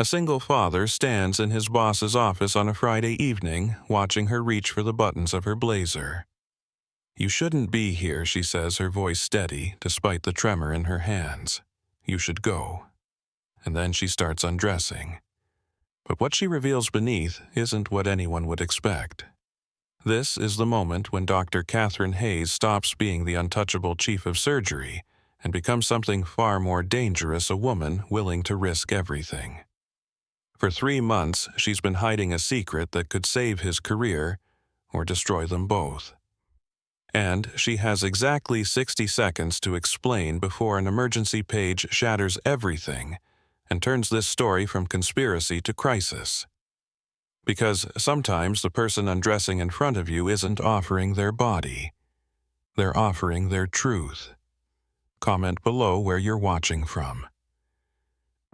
A single father stands in his boss's office on a Friday evening, watching her reach for the buttons of her blazer. "You shouldn't be here," she says, her voice steady, despite the tremor in her hands. "You should go." And then she starts undressing. But what she reveals beneath isn't what anyone would expect. This is the moment when Dr. Catherine Hayes stops being the untouchable chief of surgery and becomes something far more dangerous, a woman willing to risk everything. For 3 months, she's been hiding a secret that could save his career or destroy them both. And she has exactly 60 seconds to explain before an emergency page shatters everything and turns this story from conspiracy to crisis. Because sometimes the person undressing in front of you isn't offering their body. They're offering their truth. Comment below where you're watching from.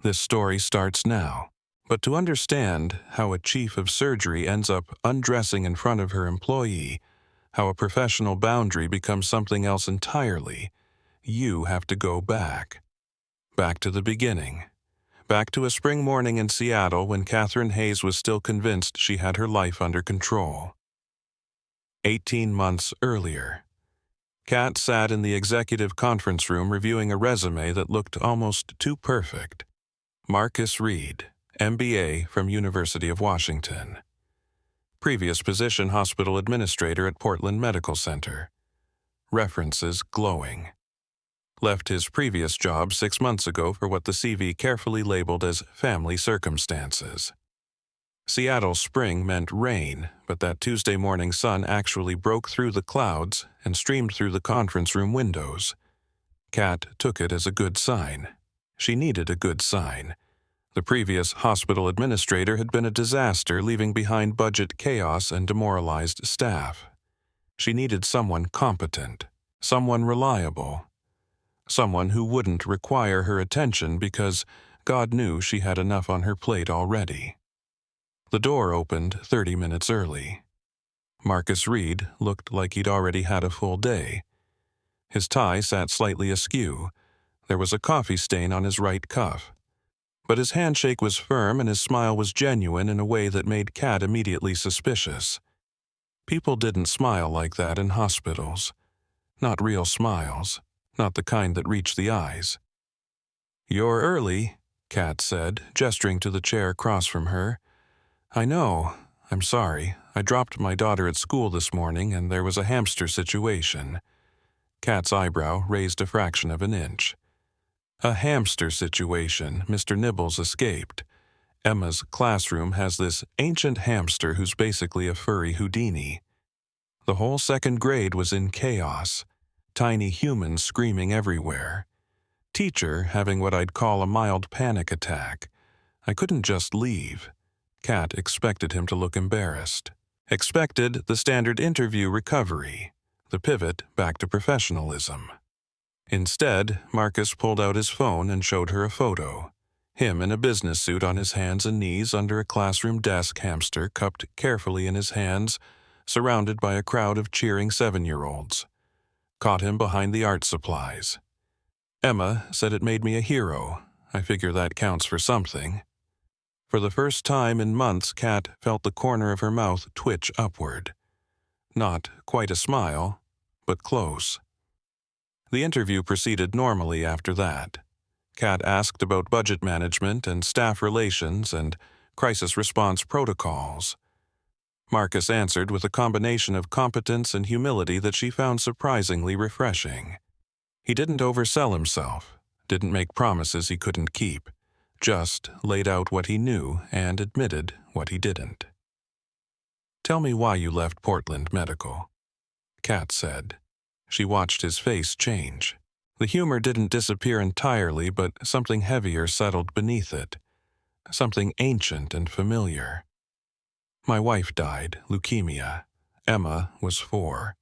This story starts now, but to understand how a chief of surgery ends up undressing in front of her employee, how a professional boundary becomes something else entirely, you have to go back. Back to the beginning. Back to a spring morning in Seattle when Catherine Hayes was still convinced she had her life under control. 18 months earlier. Kat sat in the executive conference room reviewing a resume that looked almost too perfect. Marcus Reid, MBA from University of Washington. Previous position hospital administrator at Portland Medical Center. References glowing. Left his previous job 6 months ago for what the CV carefully labeled as family circumstances. Seattle spring meant rain, but that Tuesday morning sun actually broke through the clouds and streamed through the conference room windows. Kat took it as a good sign. She needed a good sign. The previous hospital administrator had been a disaster, leaving behind budget chaos and demoralized staff. She needed someone competent, someone reliable, someone who wouldn't require her attention because God knew she had enough on her plate already. The door opened 30 minutes early. Marcus Reid looked like he'd already had a full day. His tie sat slightly askew. There was a coffee stain on his right cuff. But his handshake was firm and his smile was genuine in a way that made Kat immediately suspicious. People didn't smile like that in hospitals. Not real smiles. Not the kind that reach the eyes. "You're early," Kat said, gesturing to the chair across from her. "I know. I'm sorry. I dropped my daughter at school this morning and there was a hamster situation." Kat's eyebrow raised a fraction of an inch. A hamster situation, Mr. Nibbles escaped. Emma's classroom has this ancient hamster who's basically a furry Houdini. The whole second grade was in chaos. Tiny humans screaming everywhere. Teacher having what I'd call a mild panic attack. I couldn't just leave. Kat expected him to look embarrassed. Expected the standard interview recovery, the pivot back to professionalism. Instead, Marcus pulled out his phone and showed her a photo. Him in a business suit on his hands and knees under a classroom desk, hamster cupped carefully in his hands, surrounded by a crowd of cheering 7-year-olds. Caught him behind the art supplies. Emma said it made me a hero. I figure that counts for something. For the first time in months, Kat felt the corner of her mouth twitch upward. Not quite a smile, but close. The interview proceeded normally after that. Kat asked about budget management and staff relations and crisis response protocols. Marcus answered with a combination of competence and humility that she found surprisingly refreshing. He didn't oversell himself, didn't make promises he couldn't keep, just laid out what he knew and admitted what he didn't. "Tell me why you left Portland Medical," Kat said. She watched his face change. The humor didn't disappear entirely, but something heavier settled beneath it. Something ancient and familiar. "My wife died, leukemia. Emma was 4.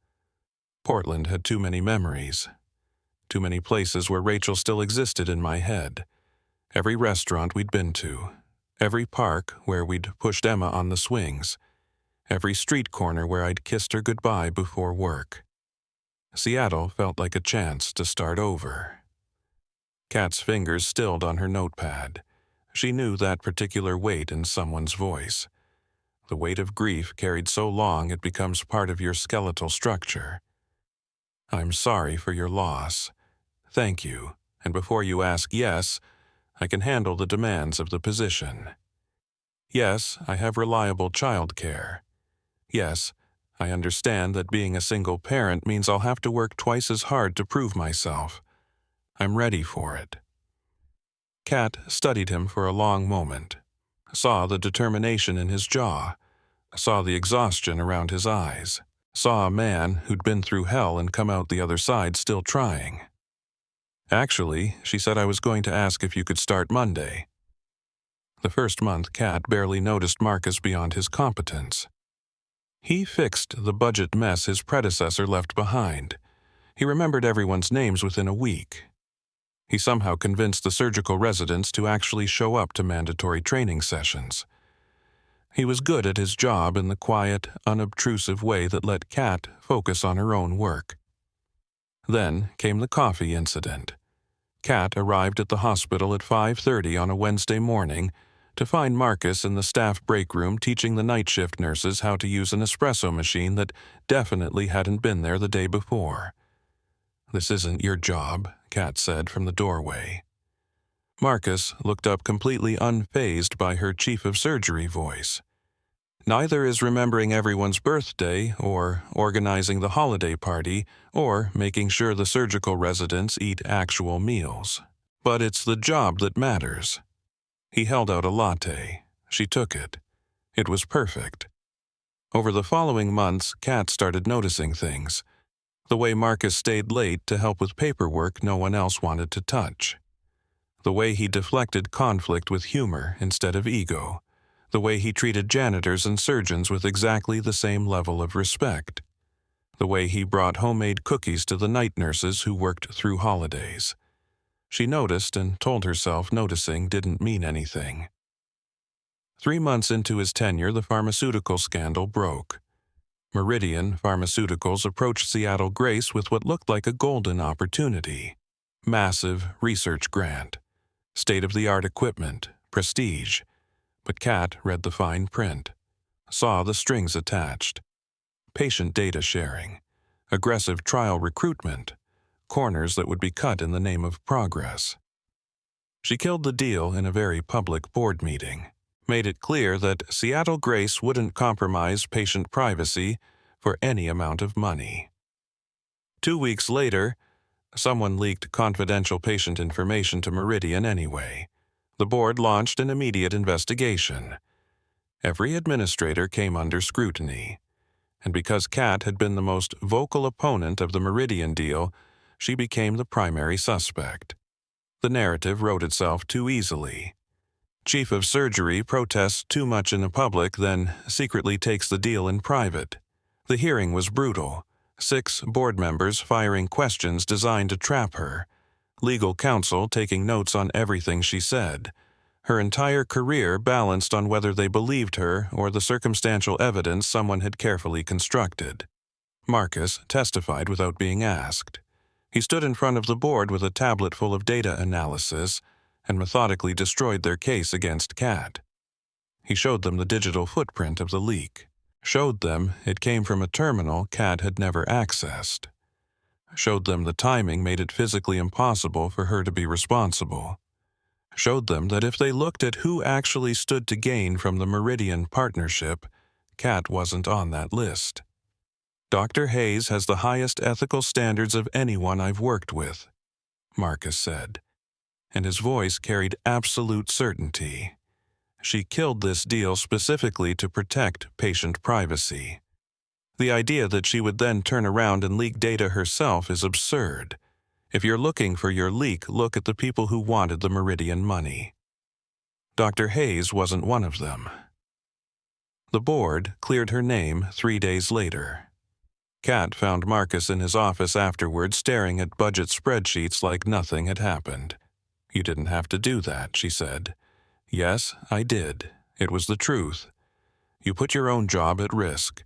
Portland had too many memories. Too many places where Rachel still existed in my head. Every restaurant we'd been to. Every park where we'd pushed Emma on the swings. Every street corner where I'd kissed her goodbye before work. Seattle felt like a chance to start over." Kat's fingers stilled on her notepad. She knew that particular weight in someone's voice. The weight of grief carried so long it becomes part of your skeletal structure. I'm sorry for your loss. Thank you, and before you ask, yes, I can handle the demands of the position. Yes, I have reliable childcare. Yes, I understand that being a single parent means I'll have to work twice as hard to prove myself. I'm ready for it. Kat studied him for a long moment, saw the determination in his jaw, saw the exhaustion around his eyes, saw a man who'd been through hell and come out the other side still trying. Actually, she said, I was going to ask if you could start Monday. The first month, Kat barely noticed Marcus beyond his competence. He fixed the budget mess his predecessor left behind. He remembered everyone's names within a week. He somehow convinced the surgical residents to actually show up to mandatory training sessions. He was good at his job in the quiet, unobtrusive way that let Kat focus on her own work. Then came the coffee incident. Kat arrived at the hospital at 5:30 on a Wednesday morning to find Marcus in the staff break room teaching the night shift nurses how to use an espresso machine that definitely hadn't been there the day before. This isn't your job, Kat said from the doorway. Marcus looked up completely unfazed by her chief of surgery voice. Neither is remembering everyone's birthday, or organizing the holiday party, or making sure the surgical residents eat actual meals. But it's the job that matters. He held out a latte. She took it. It was perfect. Over the following months, Kat started noticing things. The way Marcus stayed late to help with paperwork no one else wanted to touch. The way he deflected conflict with humor instead of ego. The way he treated janitors and surgeons with exactly the same level of respect. The way he brought homemade cookies to the night nurses who worked through holidays. She noticed and told herself noticing didn't mean anything. 3 months into his tenure, the pharmaceutical scandal broke. Meridian Pharmaceuticals approached Seattle Grace with what looked like a golden opportunity. Massive research grant. State-of-the-art equipment. Prestige. But Kat read the fine print. Saw the strings attached. Patient data sharing. Aggressive trial recruitment. Corners that would be cut in the name of progress. She killed the deal in a very public board meeting. Made it clear that Seattle Grace wouldn't compromise patient privacy for any amount of money. 2 weeks later, someone leaked confidential patient information to Meridian anyway. The board launched an immediate investigation. Every administrator came under scrutiny. And because Kat had been the most vocal opponent of the Meridian deal, she became the primary suspect. The narrative wrote itself too easily. Chief of surgery protests too much in the public, then secretly takes the deal in private. The hearing was brutal. 6 board members firing questions designed to trap her. Legal counsel taking notes on everything she said. Her entire career balanced on whether they believed her or the circumstantial evidence someone had carefully constructed. Marcus testified without being asked. He stood in front of the board with a tablet full of data analysis and methodically destroyed their case against Kat. He showed them the digital footprint of the leak. Showed them it came from a terminal Kat had never accessed. Showed them the timing made it physically impossible for her to be responsible. Showed them that if they looked at who actually stood to gain from the Meridian partnership, Kat wasn't on that list. Dr. Hayes has the highest ethical standards of anyone I've worked with, Marcus said, and his voice carried absolute certainty. She killed this deal specifically to protect patient privacy. The idea that she would then turn around and leak data herself is absurd. If you're looking for your leak, look at the people who wanted the Meridian money. Dr. Hayes wasn't one of them. The board cleared her name 3 days later. Kat found Marcus in his office afterward staring at budget spreadsheets like nothing had happened. You didn't have to do that, she said. Yes, I did. It was the truth. You put your own job at risk.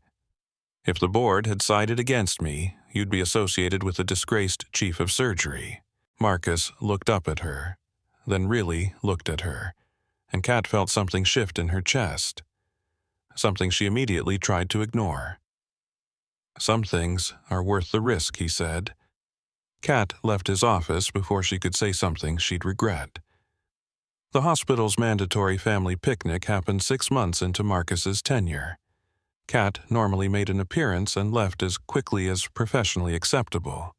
If the board had sided against me, you'd be associated with the disgraced chief of surgery. Marcus looked up at her, then really looked at her, and Kat felt something shift in her chest, something she immediately tried to ignore. "Some things are worth the risk," he said. Kat left his office before she could say something she'd regret. The hospital's mandatory family picnic happened 6 months into Marcus's tenure. Kat normally made an appearance and left as quickly as professionally acceptable.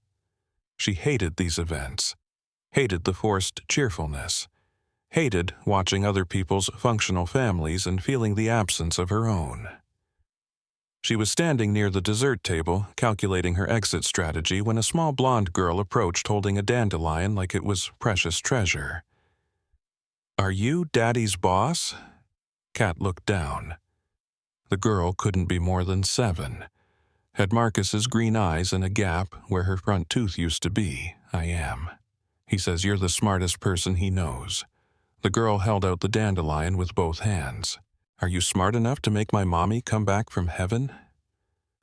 She hated these events, hated the forced cheerfulness, hated watching other people's functional families and feeling the absence of her own. She was standing near the dessert table, calculating her exit strategy, when a small blonde girl approached holding a dandelion like it was precious treasure. "Are you Daddy's boss?" Kat looked down. The girl couldn't be more than 7. Had Marcus's green eyes and a gap where her front tooth used to be. "I am. He says you're the smartest person he knows." The girl held out the dandelion with both hands. "Are you smart enough to make my mommy come back from heaven?"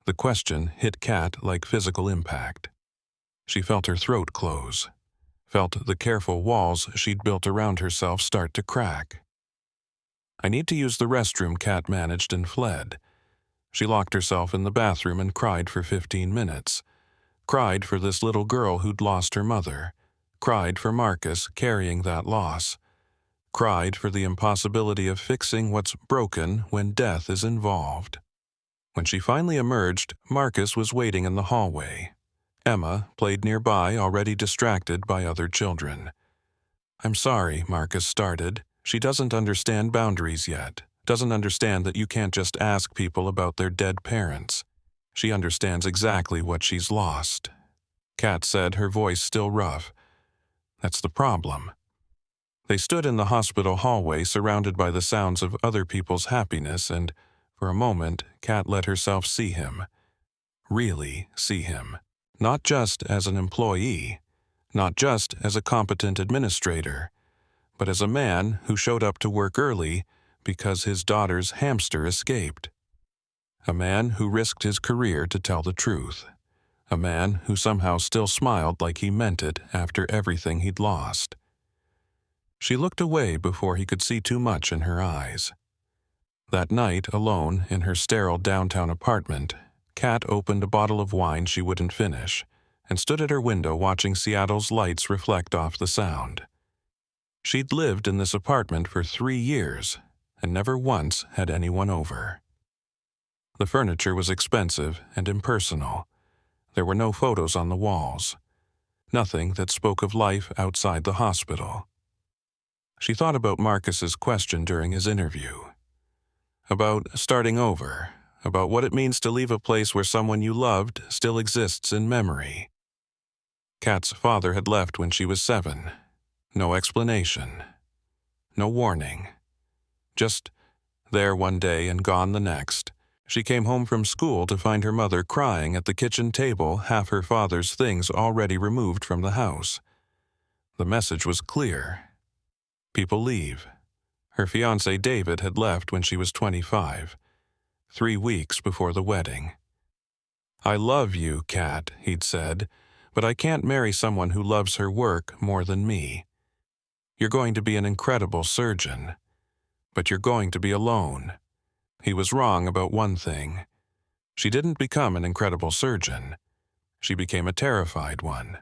The question hit Kat like physical impact. She felt her throat close, felt the careful walls she'd built around herself start to crack. "I need to use the restroom," Kat managed and fled. She locked herself in the bathroom and cried for 15 minutes. Cried for this little girl who'd lost her mother. Cried for Marcus carrying that loss. Cried for the impossibility of fixing what's broken when death is involved. When she finally emerged, Marcus was waiting in the hallway. Emma played nearby, already distracted by other children. "I'm sorry," Marcus started. "She doesn't understand boundaries yet. Doesn't understand that you can't just ask people about their dead parents. She understands exactly what she's lost." Kat said, her voice still rough. "That's the problem." They stood in the hospital hallway, surrounded by the sounds of other people's happiness, and for a moment, Kat let herself see him. Really see him. Not just as an employee, not just as a competent administrator, but as a man who showed up to work early because his daughter's hamster escaped. A man who risked his career to tell the truth. A man who somehow still smiled like he meant it after everything he'd lost. She looked away before he could see too much in her eyes. That night, alone in her sterile downtown apartment, Kat opened a bottle of wine she wouldn't finish and stood at her window watching Seattle's lights reflect off the sound. She'd lived in this apartment for 3 years and never once had anyone over. The furniture was expensive and impersonal. There were no photos on the walls. Nothing that spoke of life outside the hospital. She thought about Marcus's question during his interview. About starting over. About what it means to leave a place where someone you loved still exists in memory. Kat's father had left when she was 7. No explanation. No warning. Just there one day and gone the next. She came home from school to find her mother crying at the kitchen table, half her father's things already removed from the house. The message was clear. People leave. Her fiancé David had left when she was 25, 3 weeks before the wedding. "I love you, Kat," he'd said, "but I can't marry someone who loves her work more than me. You're going to be an incredible surgeon, but you're going to be alone." He was wrong about one thing. She didn't become an incredible surgeon. She became a terrified one.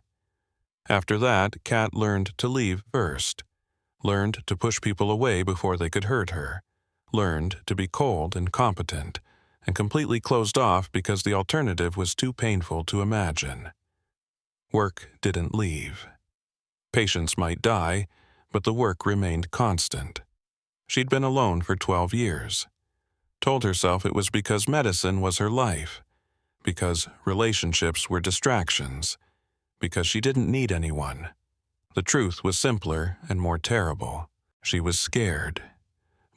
After that, Kat learned to leave first. Learned to push people away before they could hurt her. Learned to be cold and competent, and completely closed off because the alternative was too painful to imagine. Work didn't leave. Patients might die, but the work remained constant. She'd been alone for 12 years. Told herself it was because medicine was her life, because relationships were distractions, because she didn't need anyone. The truth was simpler and more terrible. She was scared.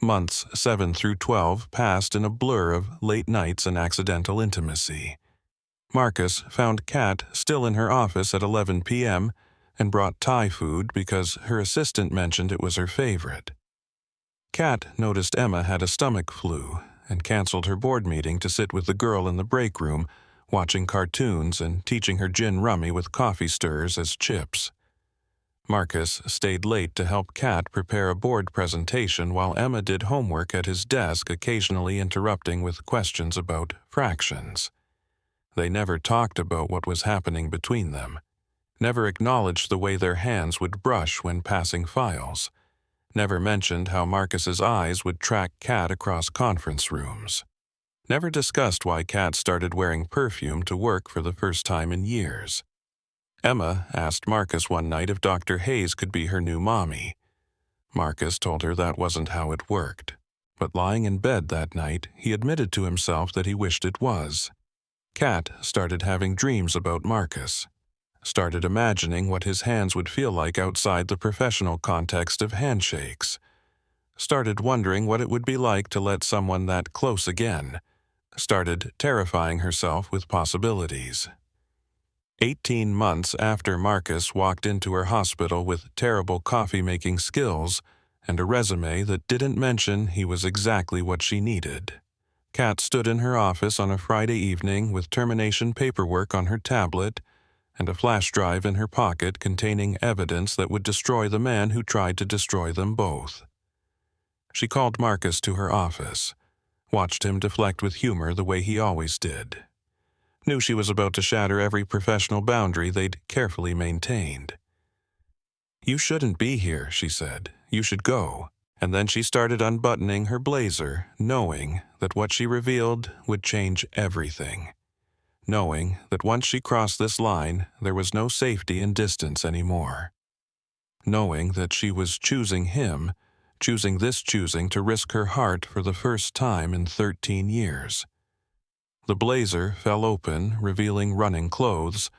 Months 7 through 12 passed in a blur of late nights and accidental intimacy. Marcus found Kat still in her office at 11 p.m. and brought Thai food because her assistant mentioned it was her favorite. Kat noticed Emma had a stomach flu and canceled her board meeting to sit with the girl in the break room, watching cartoons and teaching her gin rummy with coffee stirrers as chips. Marcus stayed late to help Kat prepare a board presentation while Emma did homework at his desk, occasionally interrupting with questions about fractions. They never talked about what was happening between them, never acknowledged the way their hands would brush when passing files, never mentioned how Marcus's eyes would track Kat across conference rooms, never discussed why Kat started wearing perfume to work for the first time in years. Emma asked Marcus one night if Dr. Hayes could be her new mommy. Marcus told her that wasn't how it worked, but lying in bed that night, he admitted to himself that he wished it was. Kat started having dreams about Marcus, started imagining what his hands would feel like outside the professional context of handshakes, started wondering what it would be like to let someone that close again, started terrifying herself with possibilities. 18 months after Marcus walked into her hospital with terrible coffee-making skills and a resume that didn't mention he was exactly what she needed, Kat stood in her office on a Friday evening with termination paperwork on her tablet and a flash drive in her pocket containing evidence that would destroy the man who tried to destroy them both. She called Marcus to her office, watched him deflect with humor the way he always did, knew she was about to shatter every professional boundary they'd carefully maintained. "You shouldn't be here," she said. "You should go." And then she started unbuttoning her blazer, knowing that what she revealed would change everything. Knowing that once she crossed this line, there was no safety in distance anymore. Knowing that she was choosing him, choosing to risk her heart for the first time in 13 years. The blazer fell open, revealing running clothes,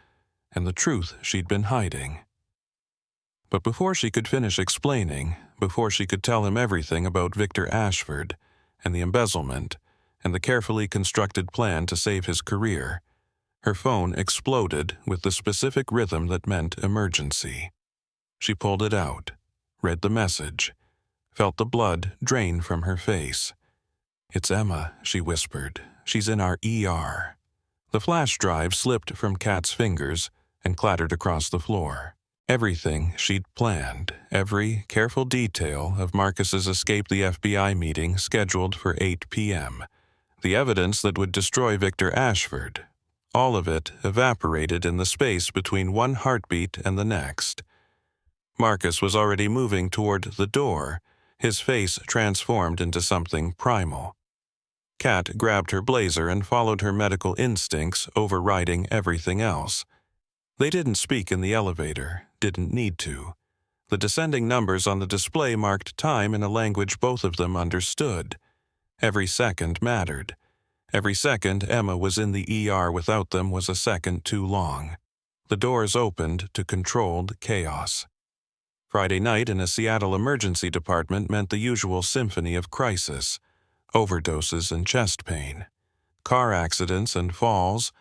and the truth she'd been hiding. But before she could finish explaining, before she could tell him everything about Victor Ashford and the embezzlement and the carefully constructed plan to save his career, her phone exploded with the specific rhythm that meant emergency. She pulled it out, read the message, felt the blood drain from her face. "It's Emma," she whispered. "She's in our ER." The flash drive slipped from Kat's fingers and clattered across the floor. Everything she'd planned, every careful detail of Marcus's escape the FBI meeting scheduled for 8 p.m., the evidence that would destroy Victor Ashford, all of it evaporated in the space between one heartbeat and the next. Marcus was already moving toward the door, his face transformed into something primal. Kat grabbed her blazer and followed her medical instincts, overriding everything else. They didn't speak in the elevator, didn't need to. The descending numbers on the display marked time in a language both of them understood. Every second mattered. Every second Emma was in the ER without them was a second too long. The doors opened to controlled chaos. Friday night in a Seattle emergency department meant the usual symphony of crisis, overdoses and chest pain, car accidents and falls,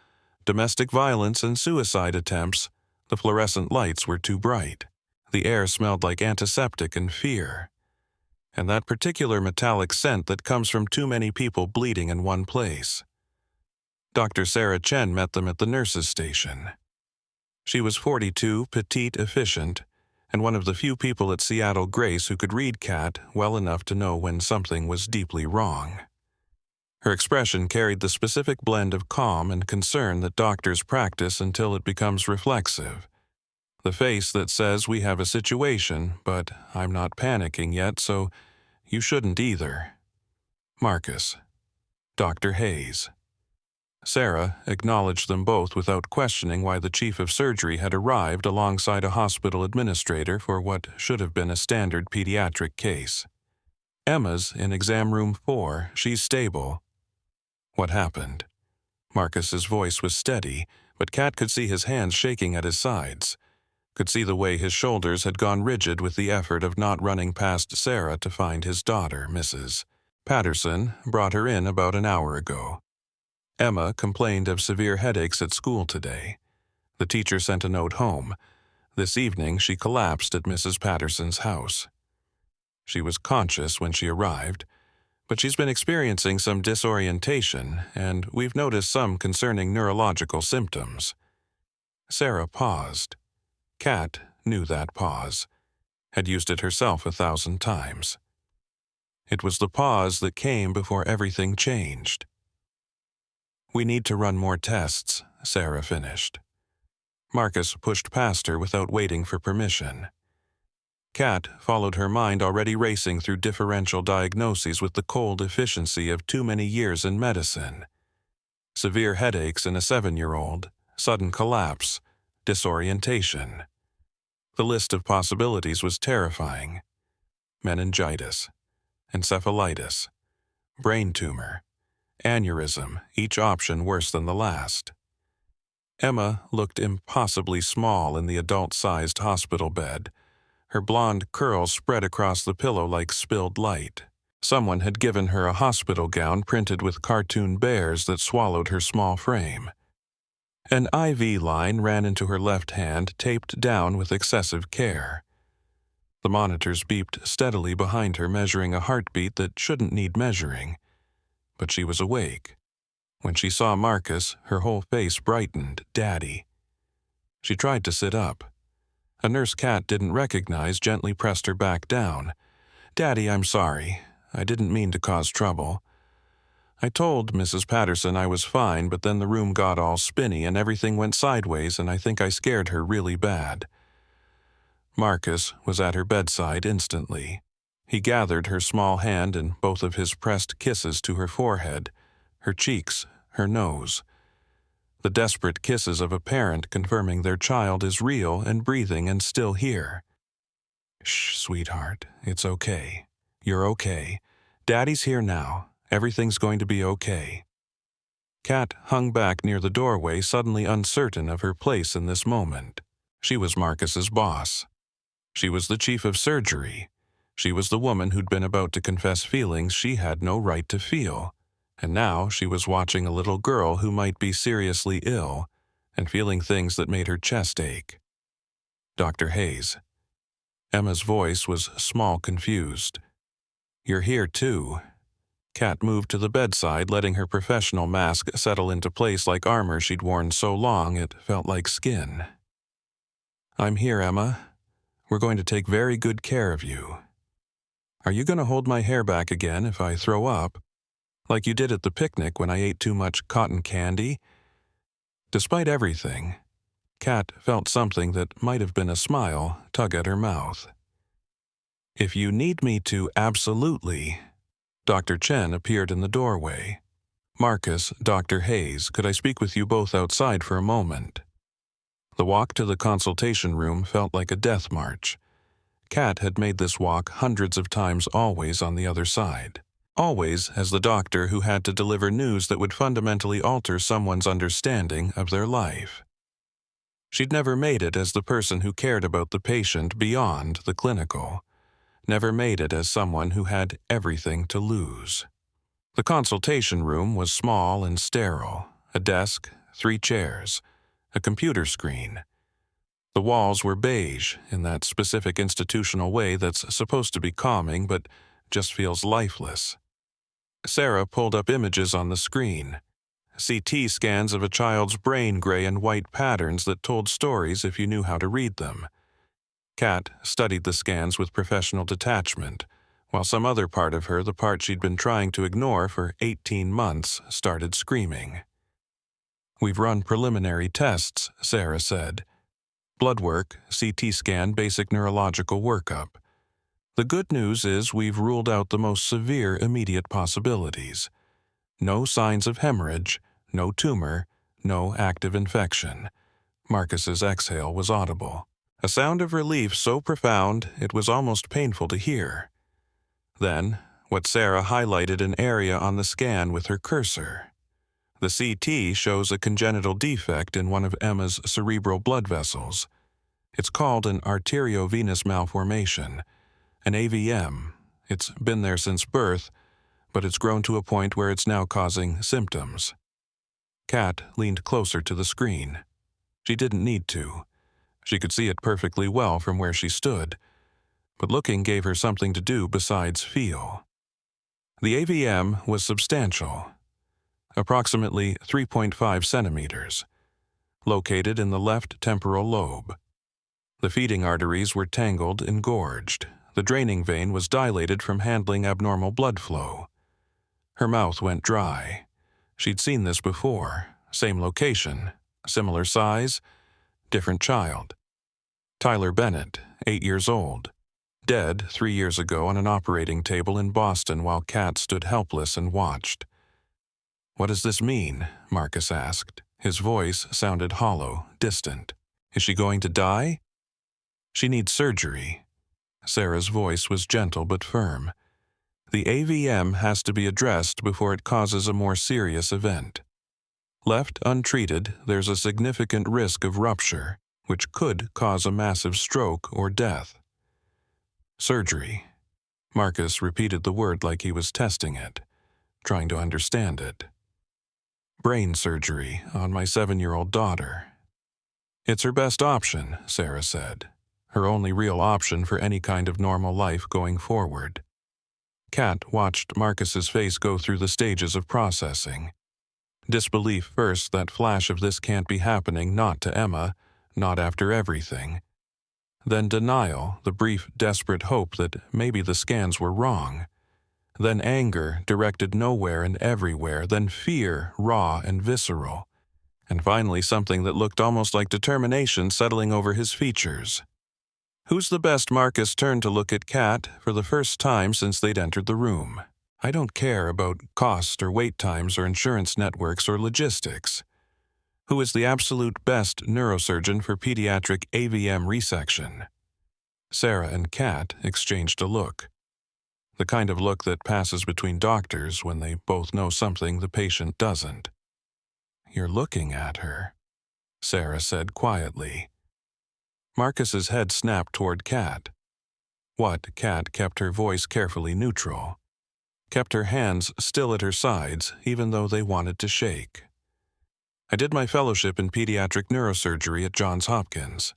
domestic violence and suicide attempts. The fluorescent lights were too bright. The air smelled like antiseptic and fear. And that particular metallic scent that comes from too many people bleeding in one place. Dr. Sarah Chen met them at the nurses' station. She was 42, petite, efficient, and one of the few people at Seattle Grace who could read Kat well enough to know when something was deeply wrong. Her expression carried the specific blend of calm and concern that doctors practice until it becomes reflexive. The face that says, "We have a situation, but I'm not panicking yet, so you shouldn't either." Marcus. Dr. Hayes. Sarah acknowledged them both without questioning why the chief of surgery had arrived alongside a hospital administrator for what should have been a standard pediatric case. "Emma's in exam room 4. She's stable." "What happened?" Marcus's voice was steady, but Kat could see his hands shaking at his sides, could see the way his shoulders had gone rigid with the effort of not running past Sarah to find his daughter, Mrs. Patterson, brought her in about an hour ago. Emma complained of severe headaches at school today. The teacher sent a note home. This evening she collapsed at Mrs. Patterson's house. She was conscious when she arrived, but she's been experiencing some disorientation, and we've noticed some concerning neurological symptoms. Sarah paused. Kat knew that pause, had used it herself 1,000 times. It was the pause that came before everything changed. "We need to run more tests," Sarah finished. Marcus pushed past her without waiting for permission. Kat followed her mind, already racing through differential diagnoses with the cold efficiency of too many years in medicine. Severe headaches in a 7-year-old, sudden collapse, disorientation. The list of possibilities was terrifying. Meningitis, encephalitis, brain tumor, aneurysm, each option worse than the last. Emma looked impossibly small in the adult-sized hospital bed, her blonde curls spread across the pillow like spilled light. Someone had given her a hospital gown printed with cartoon bears that swallowed her small frame. An IV line ran into her left hand, taped down with excessive care. The monitors beeped steadily behind her, measuring a heartbeat that shouldn't need measuring. But she was awake. When she saw Marcus, her whole face brightened. "Daddy." She tried to sit up. A nurse Kat didn't recognize gently pressed her back down. "Daddy, I'm sorry. I didn't mean to cause trouble. I told Mrs. Patterson I was fine, but then the room got all spinny and everything went sideways, and I think I scared her really bad." Marcus was at her bedside instantly. He gathered her small hand and both of his pressed kisses to her forehead, her cheeks, her nose. The desperate kisses of a parent confirming their child is real and breathing and still here. "Shh, sweetheart, it's okay. You're okay. Daddy's here now. Everything's going to be okay." Kat hung back near the doorway, suddenly uncertain of her place in this moment. She was Marcus's boss. She was the chief of surgery. She was the woman who'd been about to confess feelings she had no right to feel. And now she was watching a little girl who might be seriously ill and feeling things that made her chest ache. "Dr. Hayes." Emma's voice was small, confused. "You're here too." Kat moved to the bedside, letting her professional mask settle into place like armor she'd worn so long it felt like skin. "I'm here, Emma. We're going to take very good care of you. Are you going to hold my hair back again if I throw up? Like you did at the picnic when I ate too much cotton candy?" Despite everything, Kat felt something that might have been a smile tug at her mouth. "If you need me to, absolutely." Dr. Chen appeared in the doorway. "Marcus, Dr. Hayes, could I speak with you both outside for a moment?" The walk to the consultation room felt like a death march. Kat had made this walk hundreds of times, always on the other side. Always as the doctor who had to deliver news that would fundamentally alter someone's understanding of their life. She'd never made it as the person who cared about the patient beyond the clinical. Never made it as someone who had everything to lose. The consultation room was small and sterile. A desk, 3 chairs, a computer screen. The walls were beige in that specific institutional way that's supposed to be calming but just feels lifeless. Sarah pulled up images on the screen. CT scans of a child's brain, gray and white patterns that told stories if you knew how to read them. Kat studied the scans with professional detachment, while some other part of her, the part she'd been trying to ignore for 18 months, started screaming. "We've run preliminary tests," Sarah said. "Blood work, CT scan, basic neurological workup. The good news is we've ruled out the most severe immediate possibilities. No signs of hemorrhage, no tumor, no active infection." Marcus's exhale was audible. A sound of relief so profound it was almost painful to hear. Then, what Sarah highlighted an area on the scan with her cursor. The CT shows a congenital defect in one of Emma's cerebral blood vessels. It's called an arteriovenous malformation, an AVM. It's been there since birth, but it's grown to a point where it's now causing symptoms. Kat leaned closer to the screen. She didn't need to. She could see it perfectly well from where she stood, but looking gave her something to do besides feel. The AVM was substantial, approximately 3.5 centimeters, located in the left temporal lobe. The feeding arteries were tangled and gorged. The draining vein was dilated from handling abnormal blood flow. Her mouth went dry. She'd seen this before. Same location, similar size, different child. Tyler Bennett, 8 years old. Dead 3 years ago on an operating table in Boston while Kat stood helpless and watched. "What does this mean?" Marcus asked. His voice sounded hollow, distant. "Is she going to die?" "She needs surgery." Sarah's voice was gentle but firm. "The AVM has to be addressed before it causes a more serious event. Left untreated, there's a significant risk of rupture, which could cause a massive stroke or death." Surgery. Marcus repeated the word like he was testing it, trying to understand it. "Brain surgery on my 7-year-old daughter." "It's her best option," Sarah said. "Her only real option for any kind of normal life going forward." Kat watched Marcus's face go through the stages of processing. Disbelief first, that flash of this can't be happening, not to Emma, not after everything. Then denial, the brief, desperate hope that maybe the scans were wrong. Then anger, directed nowhere and everywhere. Then fear, raw and visceral. And finally something that looked almost like determination settling over his features. "Who's the best?" Marcus turned to look at Kat for the first time since they'd entered the room. "I don't care about cost or wait times or insurance networks or logistics. Who is the absolute best neurosurgeon for pediatric AVM resection?" Sarah and Kat exchanged a look. The kind of look that passes between doctors when they both know something the patient doesn't. "You're looking at her," Sarah said quietly. Marcus's head snapped toward Kat. What? Kat kept her voice carefully neutral. Kept her hands still at her sides, even though they wanted to shake. "I did my fellowship in pediatric neurosurgery at Johns Hopkins.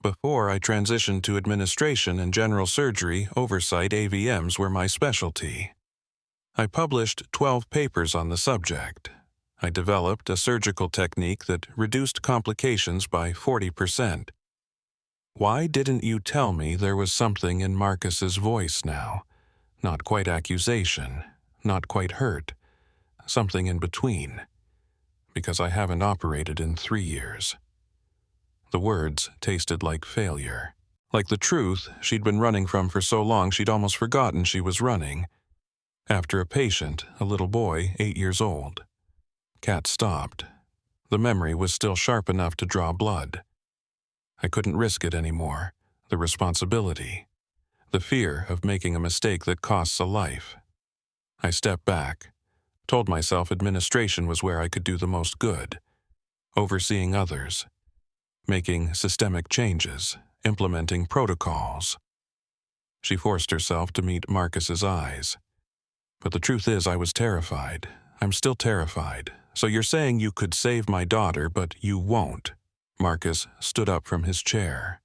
Before I transitioned to administration and general surgery, oversight AVMs were my specialty. I published 12 papers on the subject. I developed a surgical technique that reduced complications by 40%. Why didn't you tell me there was something in Marcus's voice now? Not quite accusation, not quite hurt, something in between. Because I haven't operated in 3 years. The words tasted like failure. Like the truth she'd been running from for so long she'd almost forgotten she was running. After a patient, a little boy, 8 years old. Kat stopped. The memory was still sharp enough to draw blood. I couldn't risk it anymore. The responsibility. The fear of making a mistake that costs a life. I stepped back. Told myself administration was where I could do the most good. Overseeing others. Making systemic changes. Implementing protocols. She forced herself to meet Marcus's eyes. But the truth is I was terrified. I'm still terrified. "So you're saying you could save my daughter, but you won't." Marcus stood up from his chair.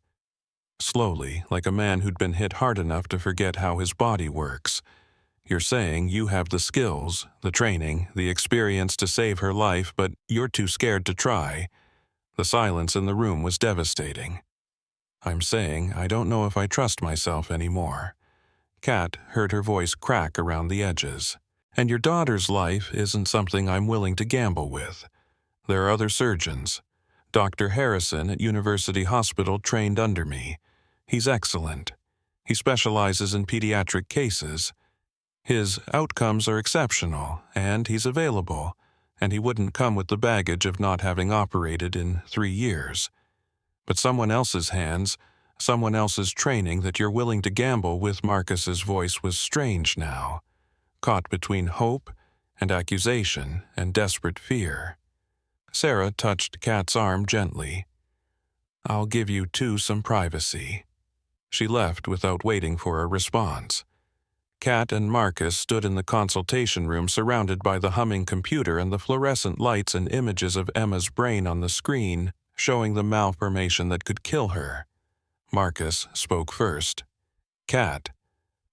Slowly, like a man who'd been hit hard enough to forget how his body works. "You're saying you have the skills, the training, the experience to save her life, but you're too scared to try." The silence in the room was devastating. "I'm saying I don't know if I trust myself anymore." Kat heard her voice crack around the edges. "And your daughter's life isn't something I'm willing to gamble with. There are other surgeons. Dr. Harrison at University Hospital trained under me. He's excellent. He specializes in pediatric cases. His outcomes are exceptional, and he's available, and he wouldn't come with the baggage of not having operated in 3 years. But someone else's hands, someone else's training that you're willing to gamble with." Marcus's voice was strange now, caught between hope and accusation and desperate fear. Sarah touched Kat's arm gently. "I'll give you two some privacy." She left without waiting for a response. Kat and Marcus stood in the consultation room surrounded by the humming computer and the fluorescent lights and images of Emma's brain on the screen, showing the malformation that could kill her. Marcus spoke first. "Kat,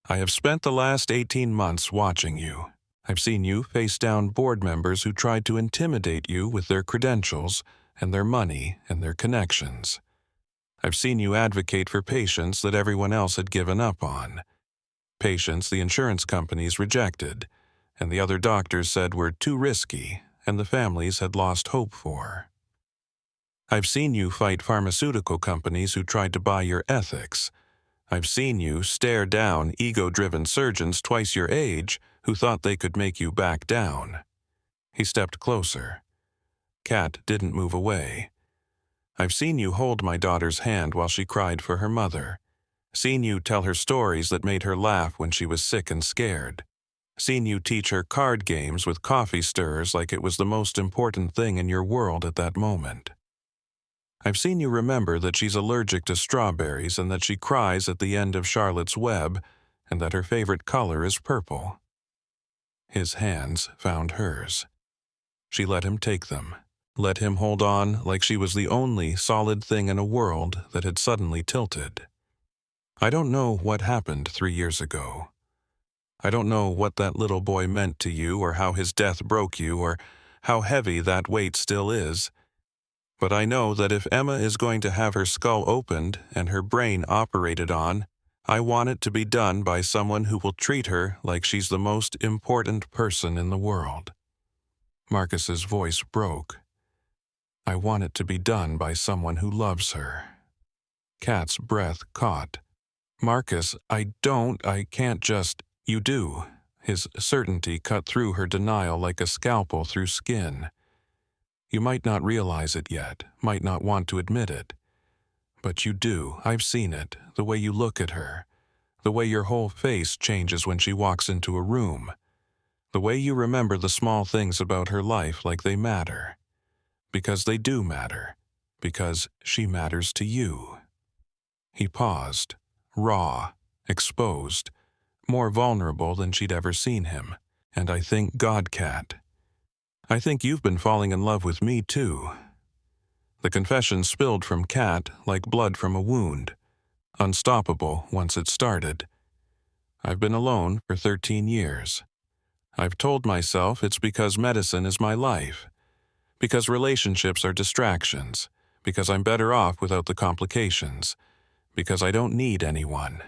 I have spent the last 18 months watching you. I've seen you face down board members who tried to intimidate you with their credentials and their money and their connections. I've seen you advocate for patients that everyone else had given up on. Patients the insurance companies rejected, and the other doctors said were too risky, and the families had lost hope for. I've seen you fight pharmaceutical companies who tried to buy your ethics. I've seen you stare down ego-driven surgeons twice your age who thought they could make you back down. He stepped closer. Kat didn't move away. I've seen you hold my daughter's hand while she cried for her mother. Seen you tell her stories that made her laugh when she was sick and scared. Seen you teach her card games with coffee stirrers like it was the most important thing in your world at that moment. I've seen you remember that she's allergic to strawberries and that she cries at the end of Charlotte's Web and that her favorite color is purple. His hands found hers. She let him take them, let him hold on like she was the only solid thing in a world that had suddenly tilted. I don't know what happened 3 years ago. I don't know what that little boy meant to you or how his death broke you or how heavy that weight still is. But I know that if Emma is going to have her skull opened and her brain operated on, I want it to be done by someone who will treat her like she's the most important person in the world. Marcus's voice broke. I want it to be done by someone who loves her. Kat's breath caught. Marcus, I can't just... You do. His certainty cut through her denial like a scalpel through skin. You might not realize it yet, might not want to admit it. But you do. I've seen it, the way you look at her, the way your whole face changes when she walks into a room, the way you remember the small things about her life like they matter. Because they do matter. Because she matters to you. He paused, raw, exposed, more vulnerable than she'd ever seen him. And I think God, Kat. I think you've been falling in love with me, too. The confession spilled from Kat like blood from a wound, unstoppable once it started. I've been alone for 13 years. I've told myself it's because medicine is my life, because relationships are distractions, because I'm better off without the complications, because I don't need anyone.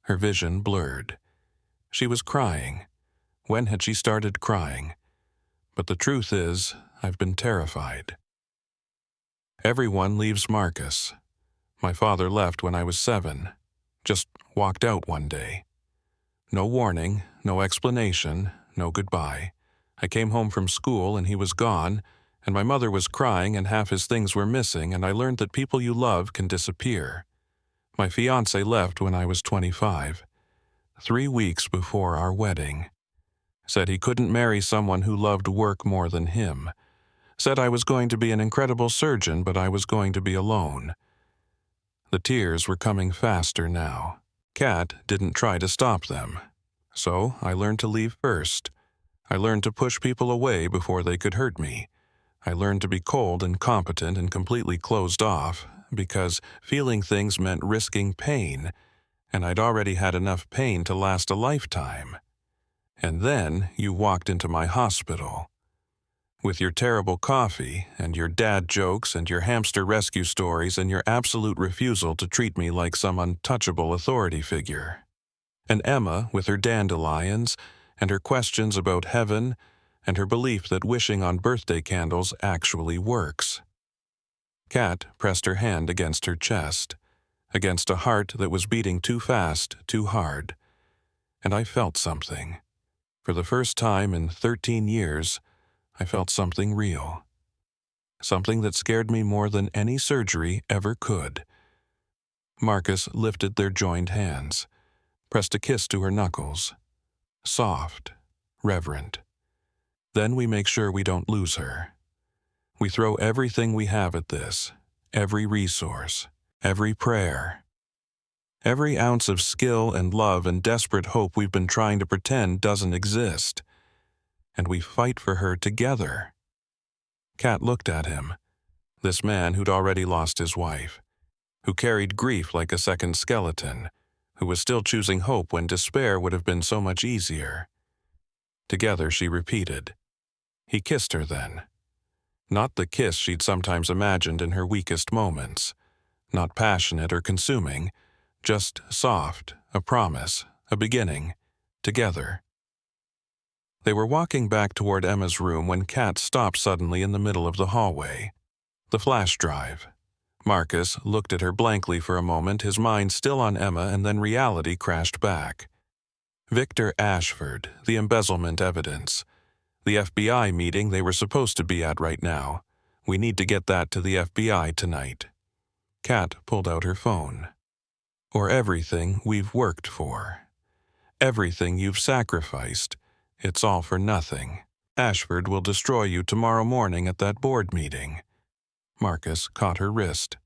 Her vision blurred. She was crying. When had she started crying? But the truth is, I've been terrified. Everyone leaves Marcus. My father left when I was 7, just walked out one day. No warning, no explanation, no goodbye. I came home from school and he was gone, and my mother was crying and half his things were missing, and I learned that people you love can disappear. My fiancé left when I was 25, 3 weeks before our wedding. Said he couldn't marry someone who loved work more than him. Said I was going to be an incredible surgeon, but I was going to be alone. The tears were coming faster now. Kat didn't try to stop them. So I learned to leave first. I learned to push people away before they could hurt me. I learned to be cold and competent and completely closed off, because feeling things meant risking pain, and I'd already had enough pain to last a lifetime. And then you walked into my hospital. With your terrible coffee, and your dad jokes, and your hamster rescue stories, and your absolute refusal to treat me like some untouchable authority figure. And Emma, with her dandelions, and her questions about heaven, and her belief that wishing on birthday candles actually works. Kat pressed her hand against her chest, against a heart that was beating too fast, too hard. And I felt something. For the first time in 13 years, I felt something real. Something that scared me more than any surgery ever could. Marcus lifted their joined hands, pressed a kiss to her knuckles. Soft, reverent. Then we make sure we don't lose her. We throw everything we have at this, every resource, every prayer. Every ounce of skill and love and desperate hope we've been trying to pretend doesn't exist. And we fight for her together. Kat looked at him, this man who'd already lost his wife, who carried grief like a second skeleton, who was still choosing hope when despair would have been so much easier. Together she repeated. He kissed her then. Not the kiss she'd sometimes imagined in her weakest moments. Not passionate or consuming, just soft, a promise, a beginning, together. They were walking back toward Emma's room when Kat stopped suddenly in the middle of the hallway. The flash drive. Marcus looked at her blankly for a moment, his mind still on Emma, and then reality crashed back. Victor Ashford, the embezzlement evidence. The FBI meeting they were supposed to be at right now. We need to get that to the FBI tonight. Kat pulled out her phone. Or everything we've worked for. Everything you've sacrificed. It's all for nothing. Ashford will destroy you tomorrow morning at that board meeting. Marcus caught her wrist.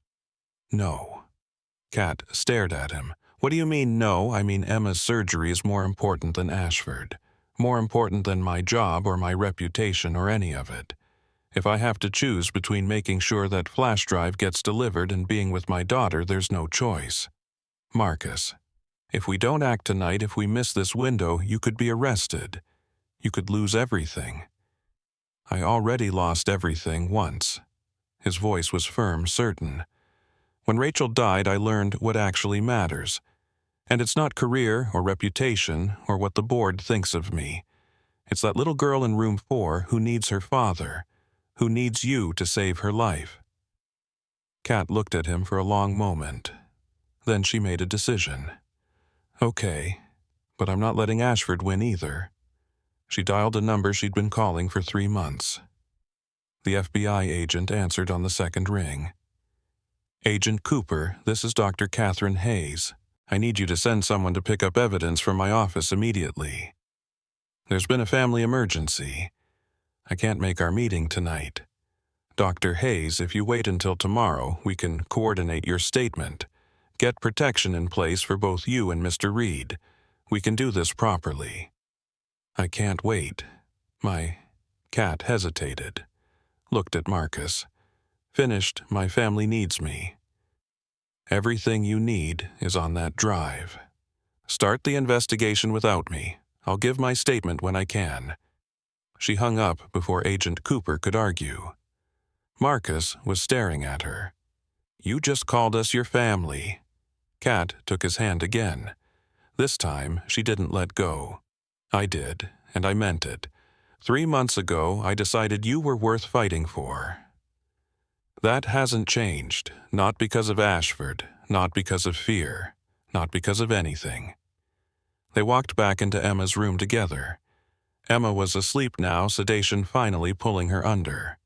No. Kat stared at him. What do you mean, no? I mean Emma's surgery is more important than Ashford. More important than my job or my reputation or any of it. If I have to choose between making sure that flash drive gets delivered and being with my daughter, there's no choice. Marcus, if we don't act tonight, if we miss this window, you could be arrested. You could lose everything. I already lost everything once. His voice was firm, certain. When Rachel died, I learned what actually matters. And it's not career or reputation or what the board thinks of me. It's that little girl in room 4 who needs her father, who needs you to save her life. Kat looked at him for a long moment. Then she made a decision. Okay, but I'm not letting Ashford win either. She dialed a number she'd been calling for 3 months. The FBI agent answered on the second ring. Agent Cooper, this is Dr. Catherine Hayes. I need you to send someone to pick up evidence from my office immediately. There's been a family emergency. I can't make our meeting tonight. Dr. Hayes, if you wait until tomorrow, we can coordinate your statement. Get protection in place for both you and Mr. Reid. We can do this properly. I can't wait. Kat hesitated. Looked at Marcus. Finished, my family needs me. Everything you need is on that drive. Start the investigation without me. I'll give my statement when I can. She hung up before Agent Cooper could argue. Marcus was staring at her. You just called us your family. Kat took his hand again. This time, she didn't let go. I did, and I meant it. 3 months ago, I decided you were worth fighting for. That hasn't changed, not because of Ashford, not because of fear, not because of anything. They walked back into Emma's room together. Emma was asleep now, sedation finally pulling her under.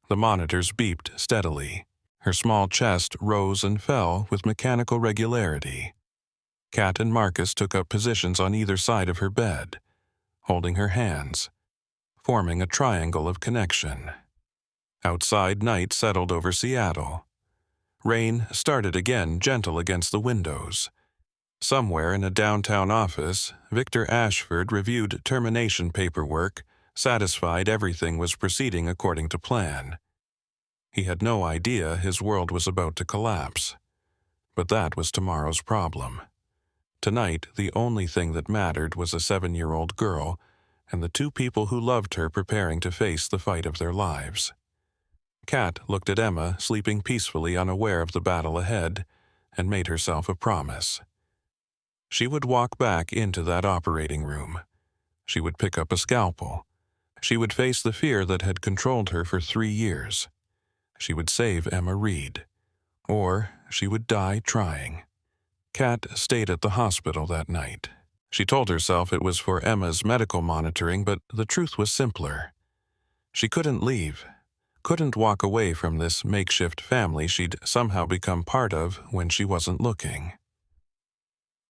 The monitors beeped steadily. Her small chest rose and fell with mechanical regularity. Kat and Marcus took up positions on either side of her bed, holding her hands, forming a triangle of connection. Outside, night settled over Seattle. Rain started again, gentle against the windows. Somewhere in a downtown office, Victor Ashford reviewed termination paperwork, satisfied everything was proceeding according to plan. He had no idea his world was about to collapse. But that was tomorrow's problem. Tonight, the only thing that mattered was a 7-year-old girl and the 2 people who loved her preparing to face the fight of their lives. Kat looked at Emma, sleeping peacefully unaware of the battle ahead, and made herself a promise. She would walk back into that operating room. She would pick up a scalpel. She would face the fear that had controlled her for 3 years. She would save Emma Reid. Or she would die trying. Kat stayed at the hospital that night. She told herself it was for Emma's medical monitoring, but the truth was simpler. She couldn't leave. Couldn't walk away from this makeshift family she'd somehow become part of when she wasn't looking.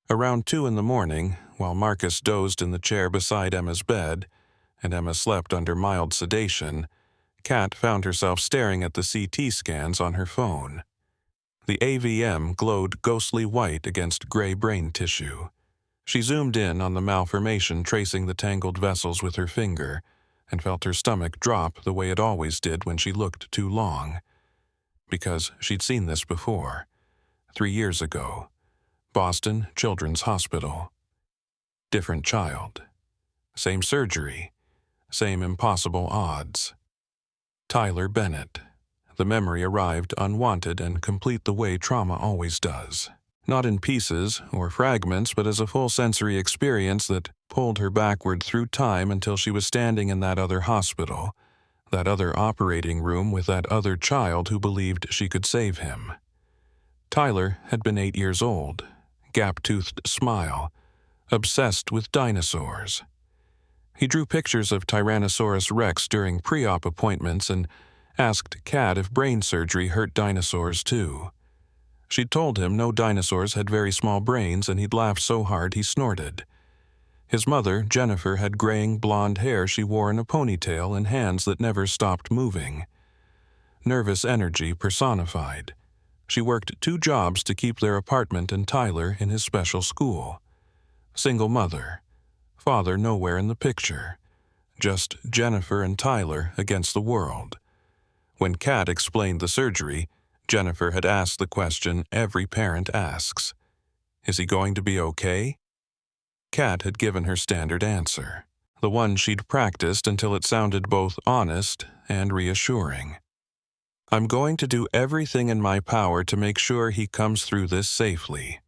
Around 2 in the morning, while Marcus dozed in the chair beside Emma's bed, and Emma slept under mild sedation, Kat found herself staring at the CT scans on her phone. The AVM glowed ghostly white against gray brain tissue. She zoomed in on the malformation, tracing the tangled vessels with her finger, and felt her stomach drop the way it always did when she looked too long. Because she'd seen this before. 3 years ago. Boston Children's Hospital. Different child. Same surgery. Same impossible odds. Tyler Bennett. The memory arrived unwanted and complete the way trauma always does. Not in pieces or fragments, but as a full sensory experience that pulled her backward through time until she was standing in that other hospital, that other operating room with that other child who believed she could save him. Tyler had been 8 years old, gap-toothed smile, obsessed with dinosaurs. He drew pictures of Tyrannosaurus Rex during pre-op appointments and asked Kat if brain surgery hurt dinosaurs too. She'd told him no dinosaurs had very small brains, and he'd laughed so hard he snorted. His mother, Jennifer, had graying blonde hair she wore in a ponytail and hands that never stopped moving. Nervous energy personified. She worked 2 jobs to keep their apartment and Tyler in his special school. Single mother. Father nowhere in the picture. Just Jennifer and Tyler against the world. When Kat explained the surgery, Jennifer had asked the question every parent asks. Is he going to be okay? Kat had given her standard answer, the one she'd practiced until it sounded both honest and reassuring. I'm going to do everything in my power to make sure he comes through this safely.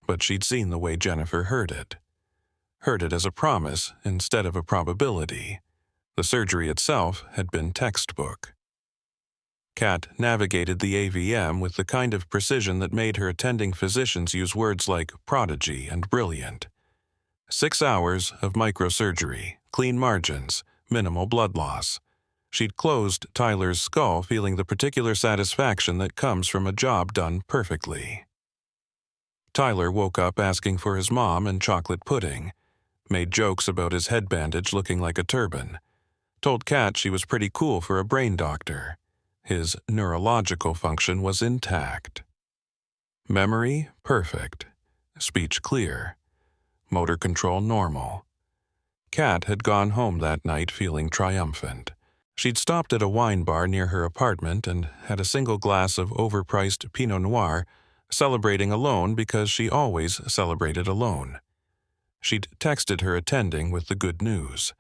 But she'd seen the way Jennifer heard it. Heard it as a promise instead of a probability. The surgery itself had been textbook. Kat navigated the AVM with the kind of precision that made her attending physicians use words like prodigy and brilliant. 6 hours of microsurgery, clean margins, minimal blood loss. She'd closed Tyler's skull feeling the particular satisfaction that comes from a job done perfectly. Tyler woke up asking for his mom and chocolate pudding, made jokes about his head bandage looking like a turban, told Kat she was pretty cool for a brain doctor. His neurological function was intact. Memory, perfect. Speech clear. Motor control normal. Kat had gone home that night feeling triumphant. She'd stopped at a wine bar near her apartment and had a single glass of overpriced Pinot Noir, celebrating alone because she always celebrated alone. She'd texted her attending with the good news.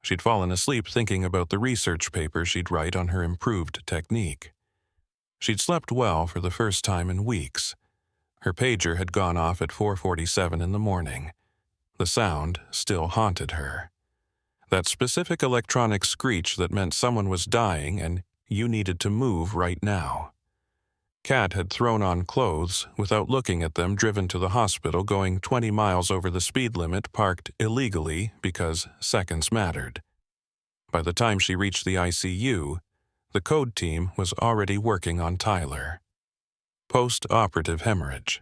She'd fallen asleep thinking about the research paper she'd write on her improved technique. She'd slept well for the first time in weeks. Her pager had gone off at 4:47 in the morning. The sound still haunted her. That specific electronic screech that meant someone was dying and you needed to move right now. Kat had thrown on clothes, without looking at them, driven to the hospital, going 20 miles over the speed limit, parked illegally because seconds mattered. By the time she reached the ICU, the code team was already working on Tyler. Post-operative hemorrhage.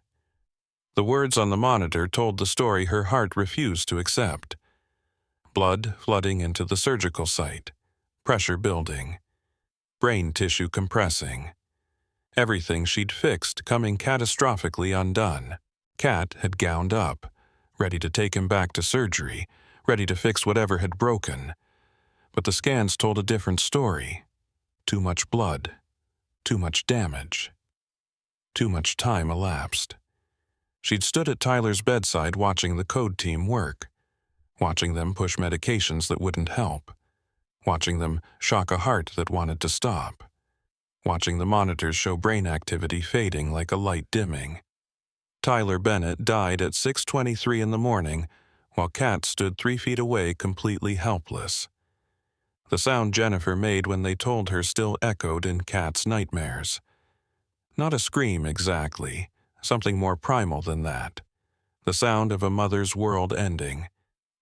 The words on the monitor told the story her heart refused to accept. Blood flooding into the surgical site, pressure building, brain tissue compressing. Everything she'd fixed coming catastrophically undone. Kat had gowned up, ready to take him back to surgery, ready to fix whatever had broken. But the scans told a different story. Too much blood, too much damage. Too much time elapsed. She'd stood at Tyler's bedside watching the code team work, watching them push medications that wouldn't help, watching them shock a heart that wanted to stop, watching the monitors show brain activity fading like a light dimming. Tyler Bennett died at 6:23 in the morning, while Kat stood 3 feet away completely helpless. The sound Jennifer made when they told her still echoed in Kat's nightmares. Not a scream exactly, something more primal than that. The sound of a mother's world ending.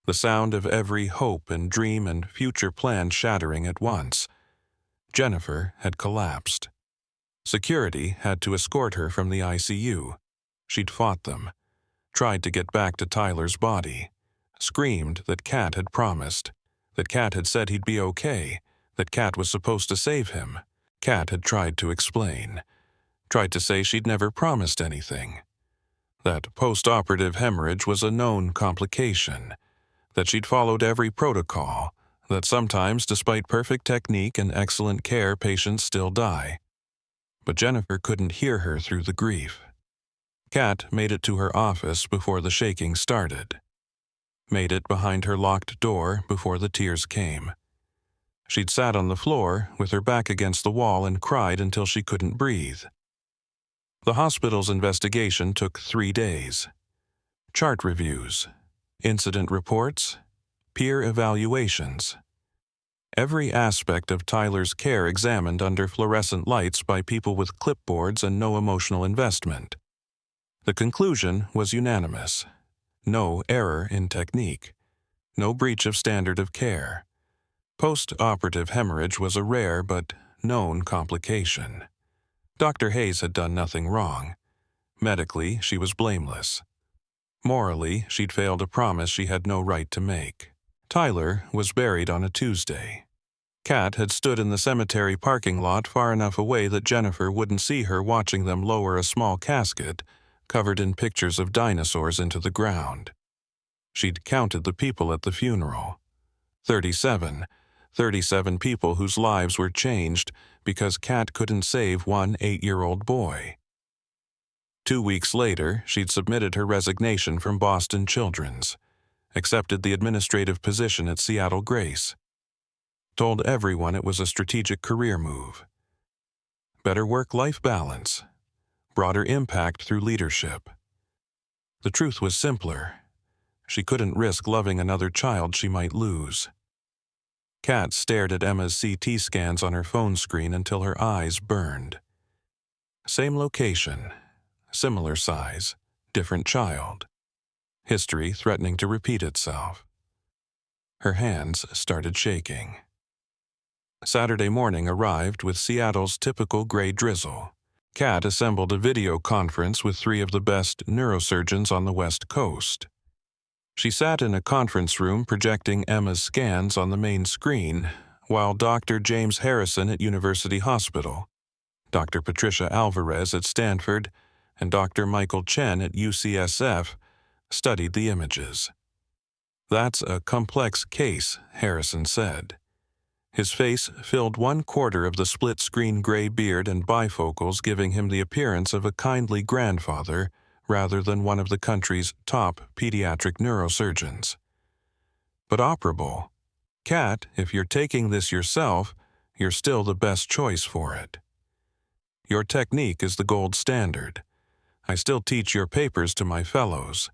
The sound of every hope and dream and future plan shattering at once. Jennifer had collapsed. Security had to escort her from the ICU. She'd fought them, tried to get back to Tyler's body, screamed that Kat had promised, that Kat had said he'd be okay, that Kat was supposed to save him. Kat had tried to explain, tried to say she'd never promised anything, that post-operative hemorrhage was a known complication, that she'd followed every protocol, that sometimes, despite perfect technique and excellent care, patients still die. But Jennifer couldn't hear her through the grief. Kat made it to her office before the shaking started. Made it behind her locked door before the tears came. She'd sat on the floor with her back against the wall and cried until she couldn't breathe. The hospital's investigation took 3 days. Chart reviews, incident reports, peer evaluations. Every aspect of Tyler's care examined under fluorescent lights by people with clipboards and no emotional investment. The conclusion was unanimous. No error in technique. No breach of standard of care. Post-operative hemorrhage was a rare but known complication. Dr. Hayes had done nothing wrong. Medically, she was blameless. Morally, she'd failed a promise she had no right to make. Tyler was buried on a Tuesday. Kat had stood in the cemetery parking lot far enough away that Jennifer wouldn't see her watching them lower a small casket covered in pictures of dinosaurs into the ground. She'd counted the people at the funeral. 37 people whose lives were changed because Kat couldn't save one 8-year-old boy. 2 weeks later, she'd submitted her resignation from Boston Children's, accepted the administrative position at Seattle Grace, told everyone it was a strategic career move. Better work-life balance, broader impact through leadership. The truth was simpler. She couldn't risk loving another child she might lose. Kat stared at Emma's CT scans on her phone screen until her eyes burned. Same location, similar size, different child. History threatening to repeat itself. Her hands started shaking. Saturday morning arrived with Seattle's typical gray drizzle. Kat assembled a video conference with 3 of the best neurosurgeons on the West Coast. She sat in a conference room projecting Emma's scans on the main screen, while Dr. James Harrison at University Hospital, Dr. Patricia Alvarez at Stanford, and Dr. Michael Chen at UCSF studied the images. "That's a complex case," Harrison said. His face filled 1/4 of the split-screen gray beard and bifocals, giving him the appearance of a kindly grandfather rather than one of the country's top pediatric neurosurgeons. But operable. Kat, if you're taking this yourself, you're still the best choice for it. Your technique is the gold standard. I still teach your papers to my fellows.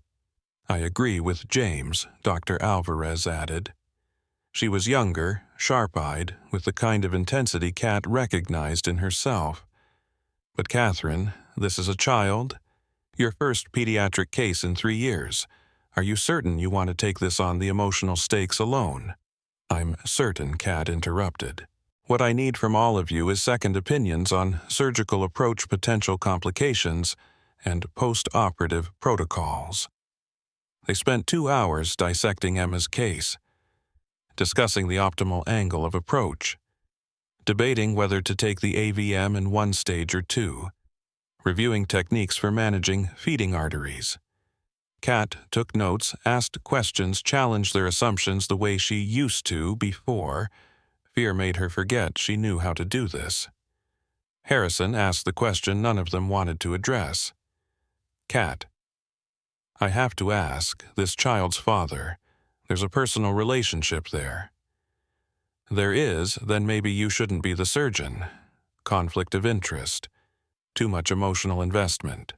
I agree with James, Dr. Alvarez added. She was younger, sharp-eyed, with the kind of intensity Kat recognized in herself. But Catherine, this is a child. Your first pediatric case in 3 years. Are you certain you want to take this on the emotional stakes alone? I'm certain, Kat interrupted. What I need from all of you is second opinions on surgical approach potential complications and post-operative protocols. They spent 2 hours dissecting Emma's case, discussing the optimal angle of approach, debating whether to take the AVM in 1 stage or 2, reviewing techniques for managing feeding arteries. Kat took notes, asked questions, challenged their assumptions the way she used to before. Fear made her forget she knew how to do this. Harrison asked the question none of them wanted to address. Kat, I have to ask, this child's father, there's a personal relationship there. There is, then maybe you shouldn't be the surgeon. Conflict of interest. Too much emotional investment.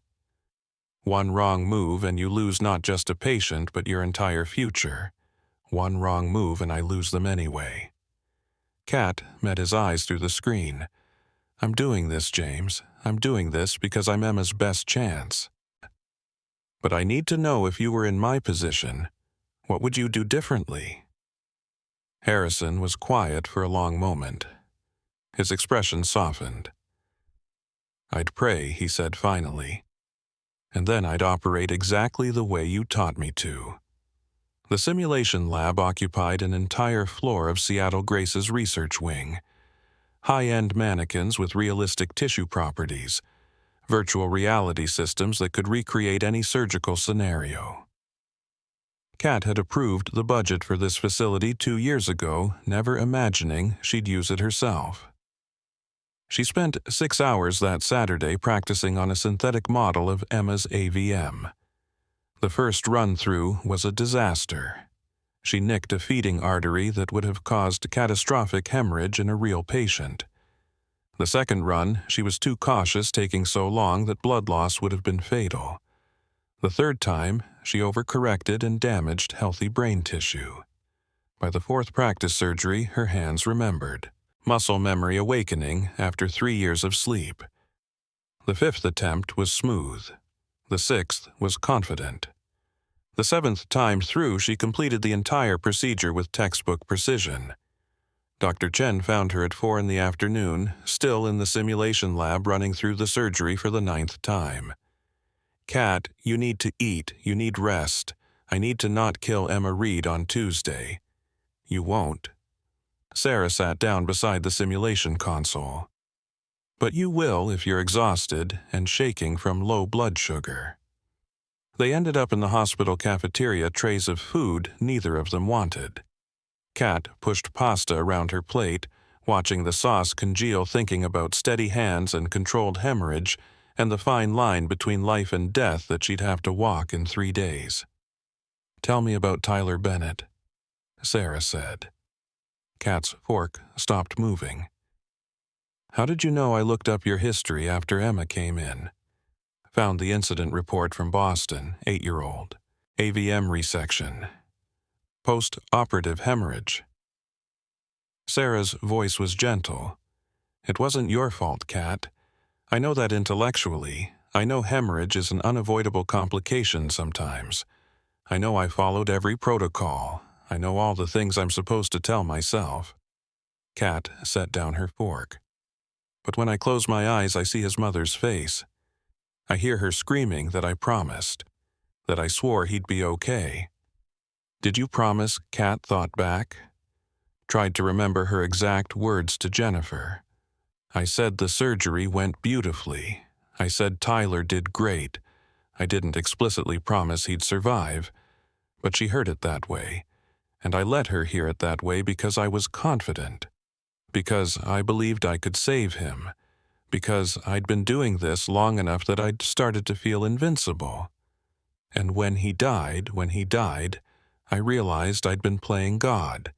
One wrong move and you lose not just a patient but your entire future. One wrong move and I lose them anyway. Kat met his eyes through the screen. I'm doing this, James. I'm doing this because I'm Emma's best chance. But I need to know if you were in my position, what would you do differently? Harrison was quiet for a long moment. His expression softened. I'd pray, he said finally. And then I'd operate exactly the way you taught me to. The simulation lab occupied an entire floor of Seattle Grace's research wing. High-end mannequins with realistic tissue properties, virtual reality systems that could recreate any surgical scenario. Kat had approved the budget for this facility 2 years ago, never imagining she'd use it herself. She spent 6 hours that Saturday practicing on a synthetic model of Emma's AVM. The first run-through was a disaster. She nicked a feeding artery that would have caused catastrophic hemorrhage in a real patient. The second run, she was too cautious, taking so long that blood loss would have been fatal. The third time, she overcorrected and damaged healthy brain tissue. By the fourth practice surgery, her hands remembered, muscle memory awakening after 3 years of sleep. The fifth attempt was smooth. The sixth was confident. The seventh time through, she completed the entire procedure with textbook precision. Dr. Chen found her at 4 in the afternoon, still in the simulation lab running through the surgery for the 9th time. "Kat, you need to eat, you need rest. I need to not kill Emma Reid on Tuesday." "You won't." Sarah sat down beside the simulation console. "But you will if you're exhausted and shaking from low blood sugar." They ended up in the hospital cafeteria, trays of food neither of them wanted. Kat pushed pasta around her plate, watching the sauce congeal, thinking about steady hands and controlled hemorrhage and the fine line between life and death that she'd have to walk in 3 days. "Tell me about Tyler Bennett," Sarah said. Kat's fork stopped moving. "How did you know I looked up your history after Emma came in?" "Found the incident report from Boston, 8-year-old. AVM resection. Post-operative hemorrhage." Sarah's voice was gentle. "It wasn't your fault, Kat. I know that intellectually. I know hemorrhage is an unavoidable complication sometimes. I know I followed every protocol. I know all the things I'm supposed to tell myself." Kat set down her fork. "But when I close my eyes, I see his mother's face. I hear her screaming that I promised, that I swore he'd be okay." "Did you promise?" Kat thought back. Tried to remember her exact words to Jennifer. "I said the surgery went beautifully. I said Tyler did great. I didn't explicitly promise he'd survive, but she heard it that way, and I let her hear it that way because I was confident, because I believed I could save him, because I'd been doing this long enough that I'd started to feel invincible. And when he died, I realized I'd been playing God,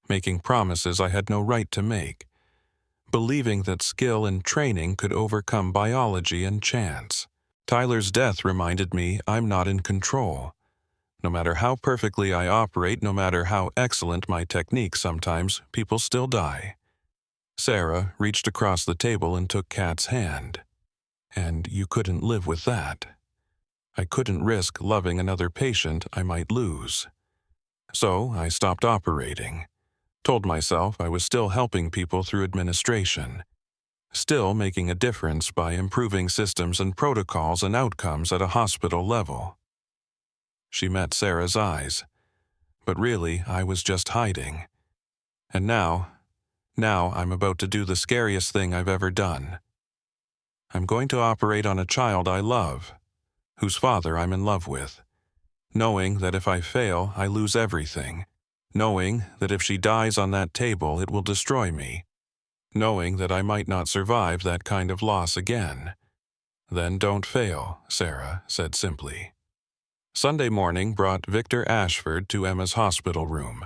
making promises I had no right to make, believing that skill and training could overcome biology and chance. Tyler's death reminded me I'm not in control. No matter how perfectly I operate, no matter how excellent my technique, sometimes people still die." Sarah reached across the table and took Kat's hand. "And you couldn't live with that. I couldn't risk loving another patient I might lose. So I stopped operating. Told myself I was still helping people through administration, still making a difference by improving systems and protocols and outcomes at a hospital level." She met Sarah's eyes. "But really, I was just hiding. And now I'm about to do the scariest thing I've ever done. I'm going to operate on a child I love, whose father I'm in love with, knowing that if I fail, I lose everything, knowing that if she dies on that table, it will destroy me, knowing that I might not survive that kind of loss again." "Then don't fail," Sarah said simply. Sunday morning brought Victor Ashford to Emma's hospital room.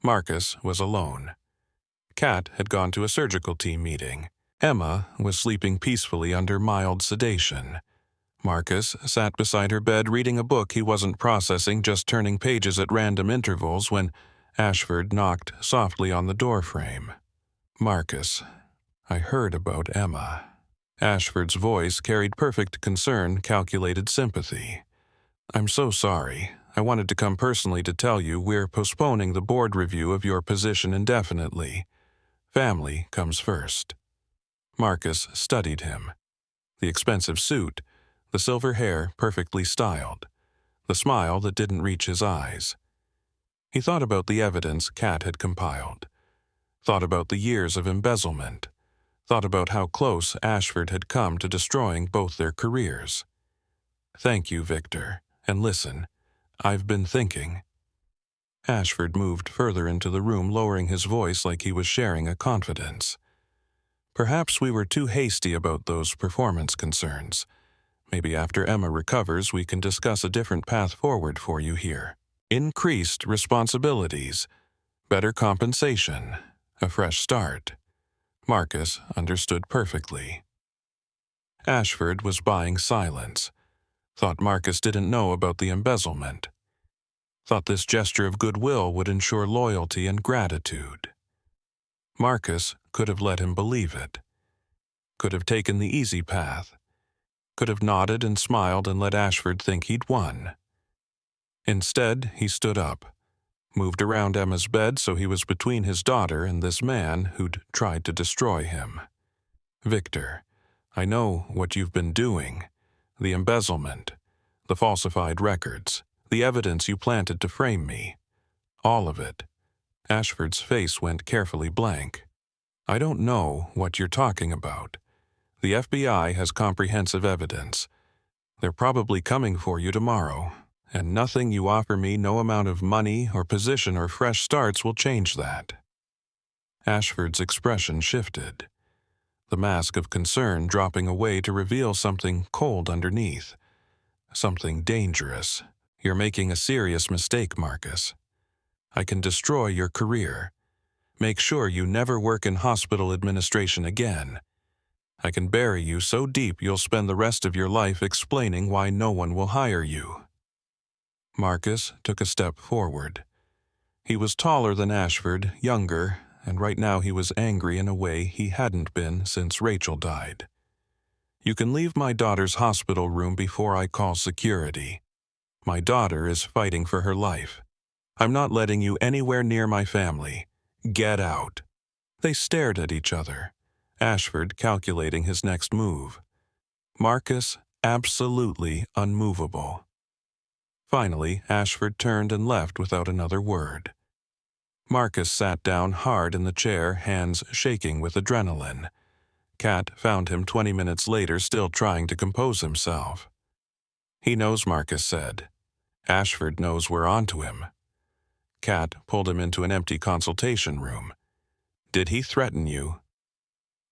Marcus was alone. Kat had gone to a surgical team meeting. Emma was sleeping peacefully under mild sedation. Marcus sat beside her bed reading a book he wasn't processing, just turning pages at random intervals when Ashford knocked softly on the doorframe. "Marcus, I heard about Emma." Ashford's voice carried perfect concern, calculated sympathy. "I'm so sorry. I wanted to come personally to tell you we're postponing the board review of your position indefinitely. Family comes first." Marcus studied him. The expensive suit, the silver hair perfectly styled, the smile that didn't reach his eyes. He thought about the evidence Kat had compiled, thought about the years of embezzlement, thought about how close Ashford had come to destroying both their careers. "Thank you, Victor. And listen, I've been thinking." Ashford moved further into the room, lowering his voice like he was sharing a confidence. "Perhaps we were too hasty about those performance concerns. Maybe after Emma recovers, we can discuss a different path forward for you here." increased responsibilities, better compensation, a fresh start. Marcus understood perfectly. Ashford was buying silence. Thought Marcus didn't know about the embezzlement. Thought this gesture of goodwill would ensure loyalty and gratitude. Marcus could have let him believe it. Could have taken the easy path. Could have nodded and smiled and let Ashford think he'd won. Instead, he stood up, moved around Emma's bed so he was between his daughter and this man who'd tried to destroy him. Victor, I know what you've been doing. The embezzlement, the falsified records, the evidence you planted to frame me. All of it. Ashford's face went carefully blank. I don't know what you're talking about. The FBI has comprehensive evidence. They're probably coming for you tomorrow, and nothing you offer me, no amount of money or position or fresh starts will change that. Ashford's expression shifted, the mask of concern dropping away to reveal something cold underneath. Something dangerous. You're making a serious mistake, Marcus. I can destroy your career. Make sure you never work in hospital administration again. I can bury you so deep you'll spend the rest of your life explaining why no one will hire you. Marcus took a step forward. He was taller than Ashford, younger, and right now he was angry in a way he hadn't been since Rachel died. You can leave my daughter's hospital room before I call security. My daughter is fighting for her life. I'm not letting you anywhere near my family. Get out. They stared at each other, Ashford calculating his next move. Marcus absolutely unmovable. Finally, Ashford turned and left without another word. Marcus sat down hard in the chair, hands shaking with adrenaline. Kat found him 20 minutes later still trying to compose himself. He knows, Marcus said. Ashford knows we're onto him. Kat pulled him into an empty consultation room. Did he threaten you?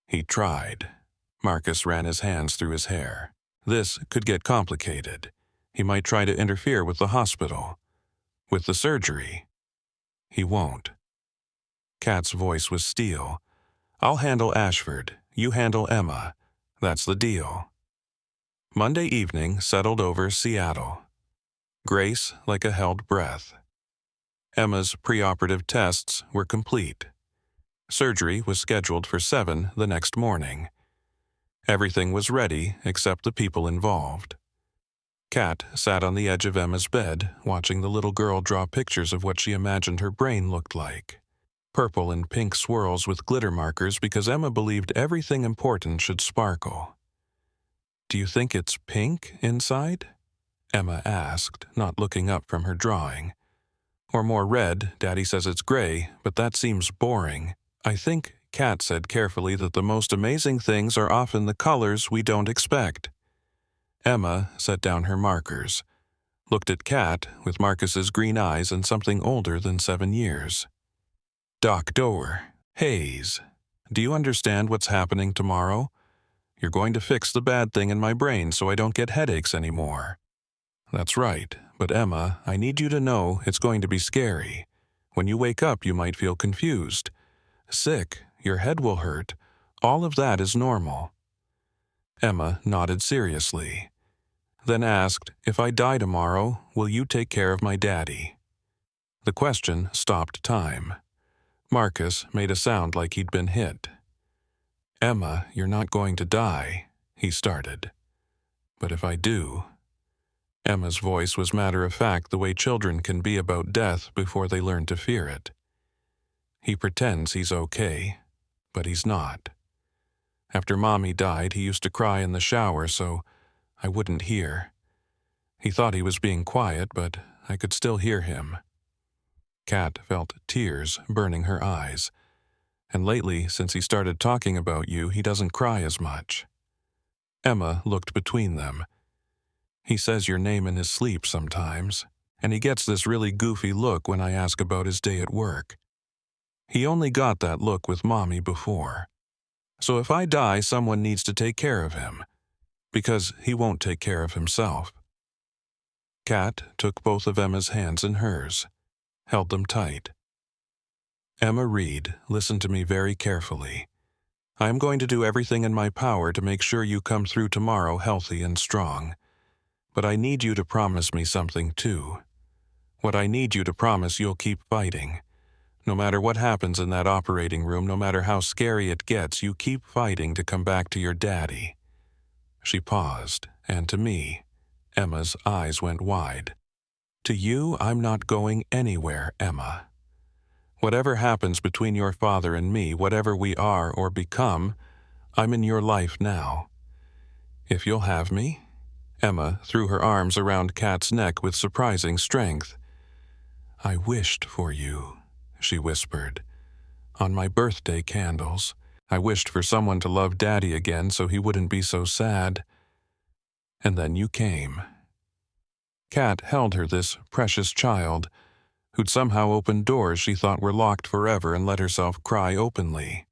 He tried. Marcus ran his hands through his hair. This could get complicated. He might try to interfere with the hospital. With the surgery. He won't. Kat's voice was steel. I'll handle Ashford. You handle Emma. That's the deal. Monday evening settled over Seattle. Grace like a held breath. Emma's preoperative tests were complete. Surgery was scheduled for 7 the next morning. Everything was ready except the people involved. Kat sat on the edge of Emma's bed, watching the little girl draw pictures of what she imagined her brain looked like. Purple and pink swirls with glitter markers because Emma believed everything important should sparkle. Do you think it's pink inside? Emma asked, not looking up from her drawing. Or more red, Daddy says it's gray, but that seems boring. I think, Kat said carefully, that the most amazing things are often the colors we don't expect. Emma set down her markers, looked at Kat with Marcus's green eyes and something older than 7 years. Doctor, Hayes, do you understand what's happening tomorrow? You're going to fix the bad thing in my brain so I don't get headaches anymore. That's right, but Emma, I need you to know it's going to be scary. When you wake up, you might feel confused. Sick, your head will hurt. All of that is normal. Emma nodded seriously, then asked, if I die tomorrow, will you take care of my daddy? The question stopped time. Marcus made a sound like he'd been hit. Emma, you're not going to die, he started. But if I do... Emma's voice was matter-of-fact the way children can be about death before they learn to fear it. He pretends he's okay, but he's not. After Mommy died, he used to cry in the shower so I wouldn't hear. He thought he was being quiet, but I could still hear him. Kat felt tears burning her eyes. And lately, since he started talking about you, he doesn't cry as much. Emma looked between them. He says your name in his sleep sometimes, and he gets this really goofy look when I ask about his day at work. He only got that look with Mommy before. So if I die, someone needs to take care of him, because he won't take care of himself. Kat took both of Emma's hands in hers, held them tight. Emma Reid, listen to me very carefully. I am going to do everything in my power to make sure you come through tomorrow healthy and strong. But I need you to promise me something too. What I need you to promise you'll keep fighting. No matter what happens in that operating room, no matter how scary it gets, you keep fighting to come back to your daddy. She paused, and to me, Emma's eyes went wide. To you, I'm not going anywhere, Emma. Whatever happens between your father and me, whatever we are or become, I'm in your life now. If you'll have me? Emma threw her arms around Kat's neck with surprising strength. I wished for you, she whispered. On my birthday candles, I wished for someone to love Daddy again so he wouldn't be so sad. And then you came. Kat held her, this precious child, who'd somehow opened doors she thought were locked forever, and let herself cry openly.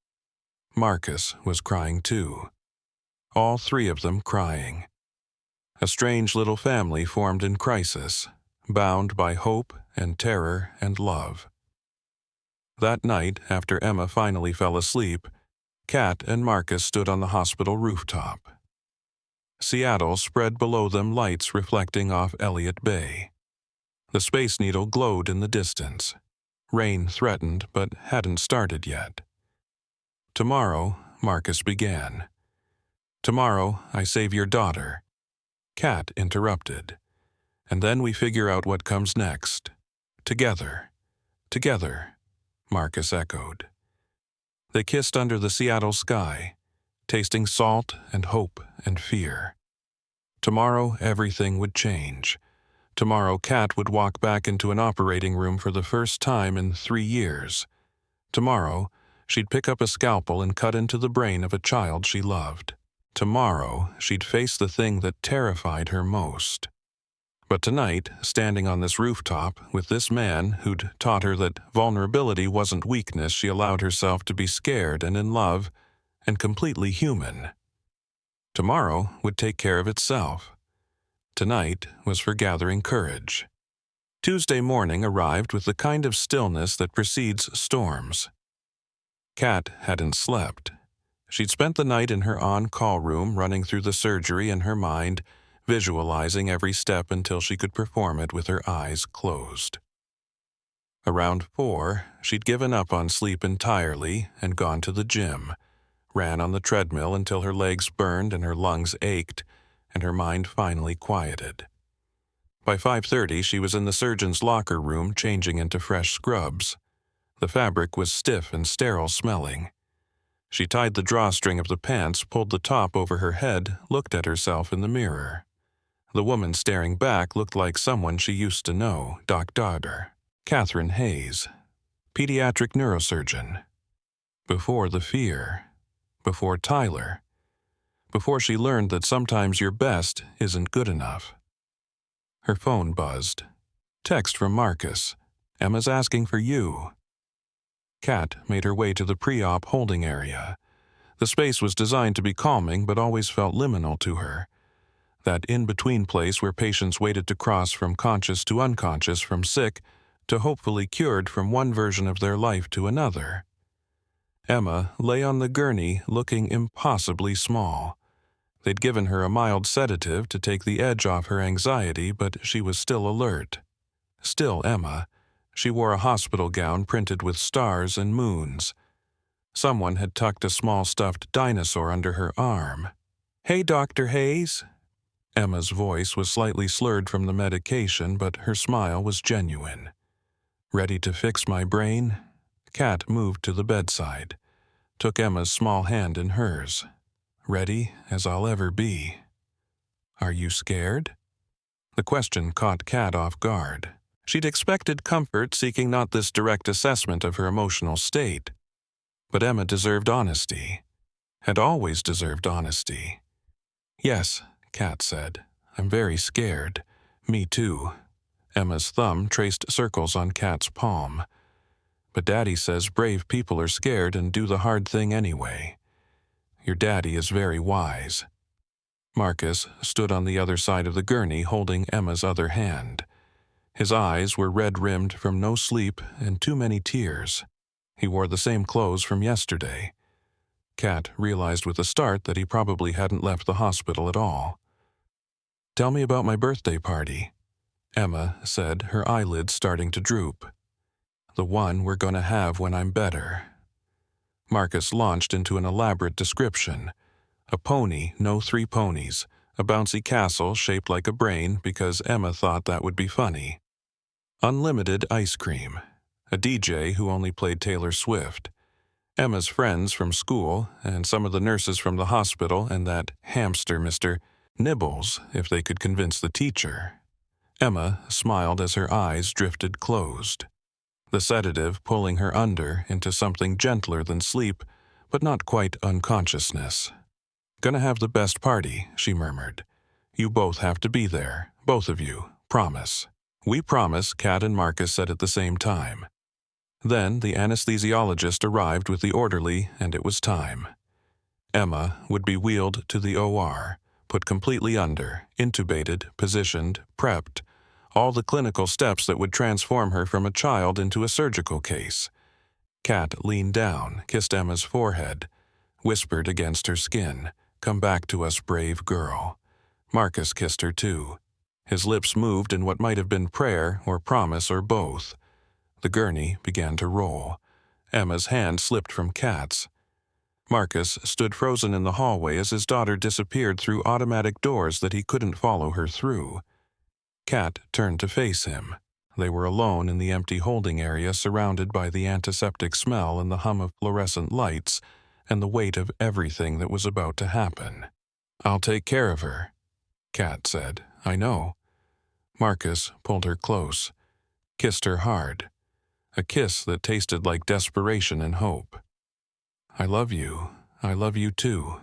Marcus was crying too. All three of them crying. A strange little family formed in crisis, bound by hope and terror and love. That night, after Emma finally fell asleep, Kat and Marcus stood on the hospital rooftop. Seattle spread below them, lights reflecting off Elliott Bay. The Space Needle glowed in the distance. Rain threatened, but hadn't started yet. Tomorrow, Marcus began. Tomorrow, I save your daughter. Kat interrupted. And then we figure out what comes next. Together. Together, Marcus echoed. They kissed under the Seattle sky, tasting salt and hope and fear. Tomorrow, everything would change. Tomorrow, Kat would walk back into an operating room for the first time in 3 years. Tomorrow, she'd pick up a scalpel and cut into the brain of a child she loved. Tomorrow, she'd face the thing that terrified her most. But tonight, standing on this rooftop, with this man who'd taught her that vulnerability wasn't weakness, she allowed herself to be scared and in love and completely human. Tomorrow would take care of itself. Tonight was for gathering courage. Tuesday morning arrived with the kind of stillness that precedes storms. Kat hadn't slept. She'd spent the night in her on-call room, running through the surgery in her mind, visualizing every step until she could perform it with her eyes closed. Around 4, she'd given up on sleep entirely and gone to the gym, ran on the treadmill until her legs burned and her lungs ached, and her mind finally quieted. By 5:30, she was in the surgeon's locker room changing into fresh scrubs. The fabric was stiff and sterile-smelling. She tied the drawstring of the pants, pulled the top over her head, looked at herself in the mirror. The woman staring back looked like someone she used to know, Dr. Catherine Hayes, pediatric neurosurgeon. Before the fear. Before Tyler. Before she learned that sometimes your best isn't good enough. Her phone buzzed. Text from Marcus. Emma's asking for you. Kat made her way to the pre-op holding area. The space was designed to be calming, but always felt liminal to her. That in-between place where patients waited to cross from conscious to unconscious, from sick to hopefully cured from one version of their life to another. Emma lay on the gurney looking impossibly small. They'd given her a mild sedative to take the edge off her anxiety, but she was still alert. Still Emma. She wore a hospital gown printed with stars and moons. Someone had tucked a small stuffed dinosaur under her arm. "Hey, Dr. Hayes." Emma's voice was slightly slurred from the medication, but her smile was genuine. "Ready to fix my brain?" Kat moved to the bedside, took Emma's small hand in hers. "Ready as I'll ever be." "Are you scared?" The question caught Kat off guard. She'd expected comfort, seeking not this direct assessment of her emotional state. But Emma deserved honesty. Had always deserved honesty. "Yes," Kat said. "I'm very scared. Me too." Emma's thumb traced circles on Kat's palm. "But Daddy says brave people are scared and do the hard thing anyway. Your daddy is very wise." Marcus stood on the other side of the gurney holding Emma's other hand. His eyes were red-rimmed from no sleep and too many tears. He wore the same clothes from yesterday. Kat realized with a start that he probably hadn't left the hospital at all. "Tell me about my birthday party," Emma said, her eyelids starting to droop. "The one we're going to have when I'm better." Marcus launched into an elaborate description. A pony, no 3 ponies, a bouncy castle shaped like a brain because Emma thought that would be funny. Unlimited ice cream, a DJ who only played Taylor Swift, Emma's friends from school, and some of the nurses from the hospital, and that hamster Mr. Nibbles, if they could convince the teacher. Emma smiled as her eyes drifted closed. The sedative pulling her under into something gentler than sleep, but not quite unconsciousness. "Gonna have the best party," she murmured. "You both have to be there, both of you, promise." "We promise," Kat and Marcus said at the same time. Then the anesthesiologist arrived with the orderly, and it was time. Emma would be wheeled to the OR, put completely under, intubated, positioned, prepped, all the clinical steps that would transform her from a child into a surgical case. Kat leaned down, kissed Emma's forehead, whispered against her skin, "Come back to us, brave girl." Marcus kissed her too. His lips moved in what might have been prayer or promise or both. The gurney began to roll. Emma's hand slipped from Kat's. Marcus stood frozen in the hallway as his daughter disappeared through automatic doors that he couldn't follow her through. Kat turned to face him. They were alone in the empty holding area, surrounded by the antiseptic smell and the hum of fluorescent lights and the weight of everything that was about to happen. "I'll take care of her," Kat said. "I know." Marcus pulled her close, kissed her hard, a kiss that tasted like desperation and hope. "I love you. I love you too."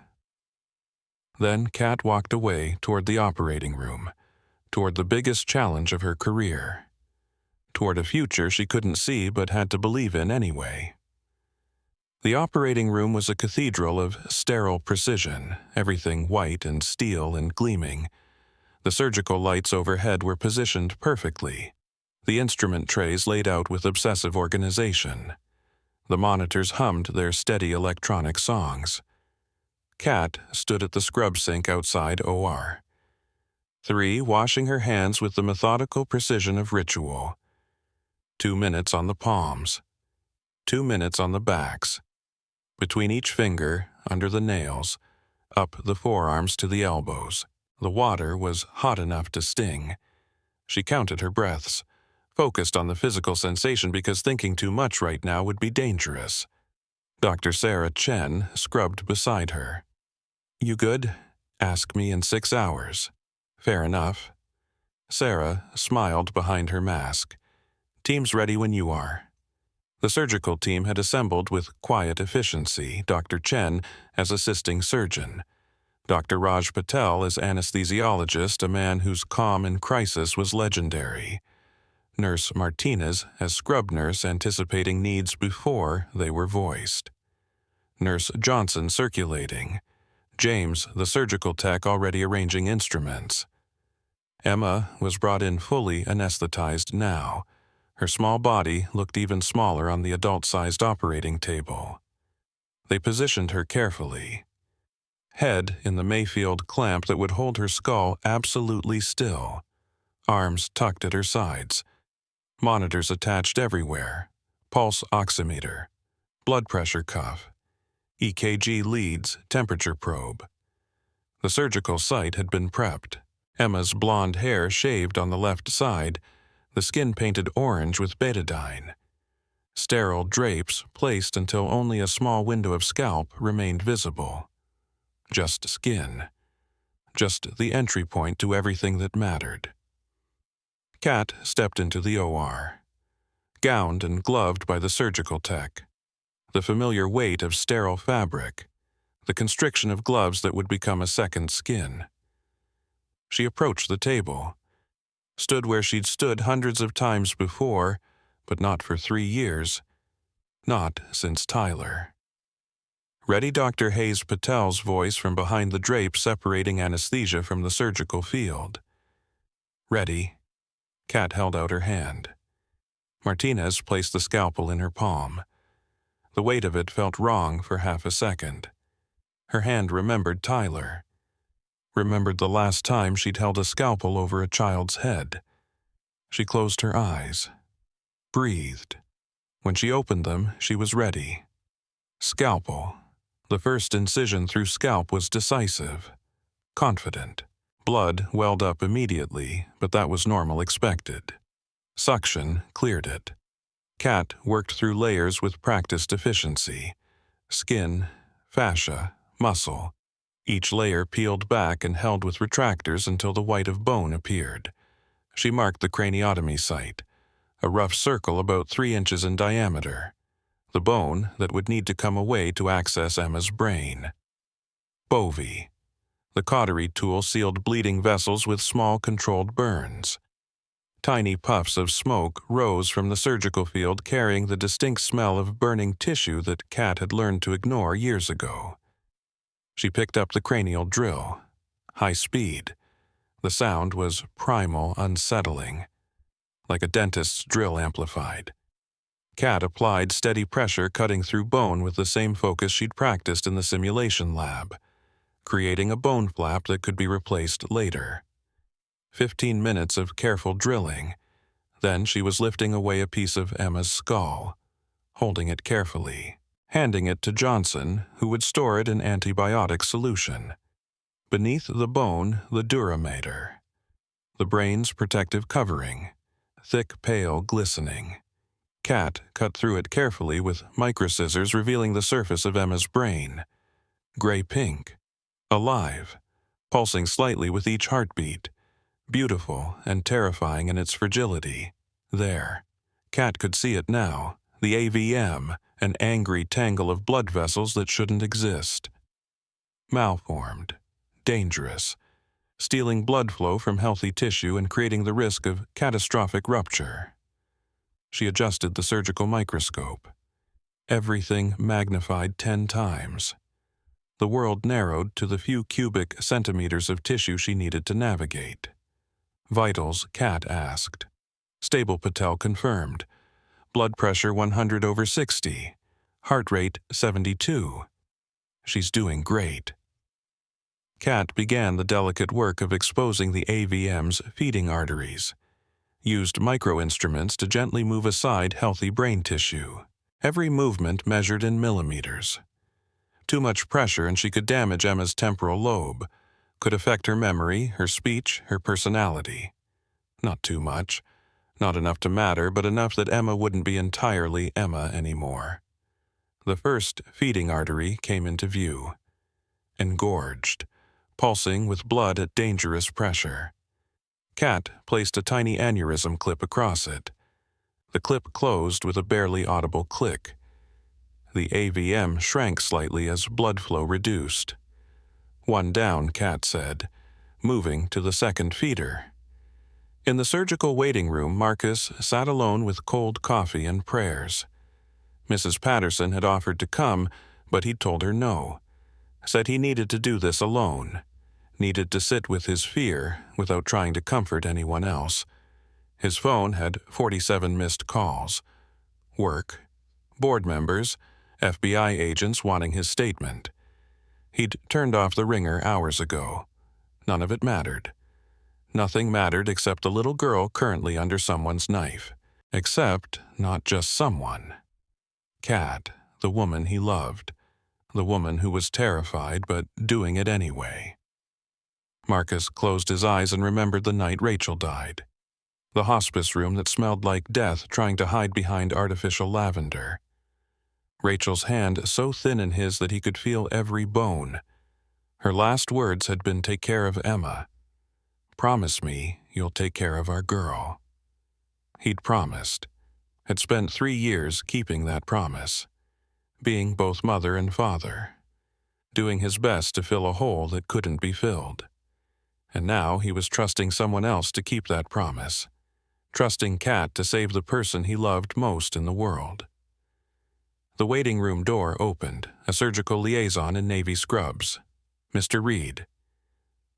Then Kat walked away toward the operating room, toward the biggest challenge of her career, toward a future she couldn't see but had to believe in anyway. The operating room was a cathedral of sterile precision, everything white and steel and gleaming. The surgical lights overhead were positioned perfectly, the instrument trays laid out with obsessive organization. The monitors hummed their steady electronic songs. Kat stood at the scrub sink outside OR. 3 washing her hands with the methodical precision of ritual. 2 minutes on the palms. 2 minutes on the backs. Between each finger, under the nails, up the forearms to the elbows. The water was hot enough to sting. She counted her breaths, focused on the physical sensation because thinking too much right now would be dangerous. Dr. Sarah Chen scrubbed beside her. "You good? Ask me in 6 hours." "Fair enough." Sarah smiled behind her mask. "Team's ready when you are." The surgical team had assembled with quiet efficiency, Dr. Chen as assisting surgeon, Dr. Raj Patel as anesthesiologist, a man whose calm in crisis was legendary, Nurse Martinez as scrub nurse anticipating needs before they were voiced, Nurse Johnson circulating, James, the surgical tech, already arranging instruments. Emma was brought in fully anesthetized now. Her small body looked even smaller on the adult-sized operating table. They positioned her carefully. Head in the Mayfield clamp that would hold her skull absolutely still. Arms tucked at her sides. Monitors attached everywhere. Pulse oximeter. Blood pressure cuff. EKG leads, temperature probe. The surgical site had been prepped. Emma's blonde hair shaved on the left side, the skin painted orange with betadine. Sterile drapes placed until only a small window of scalp remained visible. Just skin. Just the entry point to everything that mattered. Kat stepped into the OR, gowned and gloved by the surgical tech. The familiar weight of sterile fabric, the constriction of gloves that would become a second skin. She approached the table, stood where she'd stood hundreds of times before, but not for 3 years, not since Tyler. Ready Dr. Hayes Patel's voice from behind the drape separating anesthesia from the surgical field. Ready. Kat held out her hand. Martinez placed the scalpel in her palm. The weight of it felt wrong for half a second. Her hand remembered Tyler. Remembered the last time she'd held a scalpel over a child's head. She closed her eyes. Breathed. When she opened them, she was ready. Scalpel. The first incision through scalp was decisive. Confident. Blood welled up immediately, but that was normal expected. Suction cleared it. Kat worked through layers with practiced efficiency. Skin, fascia, muscle. Each layer peeled back and held with retractors until the white of bone appeared. She marked the craniotomy site, a rough circle about 3 inches in diameter. The bone that would need to come away to access Emma's brain. Bovie. The cautery tool sealed bleeding vessels with small controlled burns. Tiny puffs of smoke rose from the surgical field carrying the distinct smell of burning tissue that Kat had learned to ignore years ago. She picked up the cranial drill. High speed. The sound was primal, unsettling. Like a dentist's drill amplified. Kat applied steady pressure cutting through bone with the same focus she'd practiced in the simulation lab, creating a bone flap that could be replaced later. 15 minutes of careful drilling. Then she was lifting away a piece of Emma's skull, holding it carefully, handing it to Johnson, who would store it in antibiotic solution. Beneath the bone, the duramater. The brain's protective covering, thick, pale, glistening. Kat cut through it carefully with microscissors revealing the surface of Emma's brain. Gray-pink. Alive. Pulsing slightly with each heartbeat. Beautiful and terrifying in its fragility. There. Kat could see it now. The AVM, an angry tangle of blood vessels that shouldn't exist. Malformed. Dangerous. Stealing blood flow from healthy tissue and creating the risk of catastrophic rupture. She adjusted the surgical microscope. Everything magnified 10 times. The world narrowed to the few cubic centimeters of tissue she needed to navigate. Vitals, Kat asked. Stable Patel confirmed. Blood pressure 100/60. Heart rate 72. She's doing great. Kat began the delicate work of exposing the AVM's feeding arteries. Used micro-instruments to gently move aside healthy brain tissue. Every movement measured in millimeters. Too much pressure and she could damage Emma's temporal lobe. Could affect her memory, her speech, her personality. Not too much. Not enough to matter, but enough that Emma wouldn't be entirely Emma anymore. The first feeding artery came into view. Engorged. Pulsing with blood at dangerous pressure. Kat placed a tiny aneurysm clip across it. The clip closed with a barely audible click. The AVM shrank slightly as blood flow reduced. One down, Kat said, moving to the second feeder. In the surgical waiting room, Marcus sat alone with cold coffee and prayers. Mrs. Patterson had offered to come, but he'd told her no. Said he needed to do this alone. Needed to sit with his fear without trying to comfort anyone else. His phone had 47 missed calls. Work. Board members. FBI agents wanting his statement. He'd turned off the ringer hours ago. None of it mattered. Nothing mattered except the little girl currently under someone's knife. Except not just someone. Kat, the woman he loved. The woman who was terrified but doing it anyway. Marcus closed his eyes and remembered the night Rachel died. The hospice room that smelled like death trying to hide behind artificial lavender. Rachel's hand so thin in his that he could feel every bone. Her last words had been, "Take care of Emma. Promise me you'll take care of our girl." He'd promised. Had spent 3 years keeping that promise. Being both mother and father. Doing his best to fill a hole that couldn't be filled. And now he was trusting someone else to keep that promise. Trusting Kat to save the person he loved most in the world. The waiting room door opened, a surgical liaison in navy scrubs. Mr. Reid.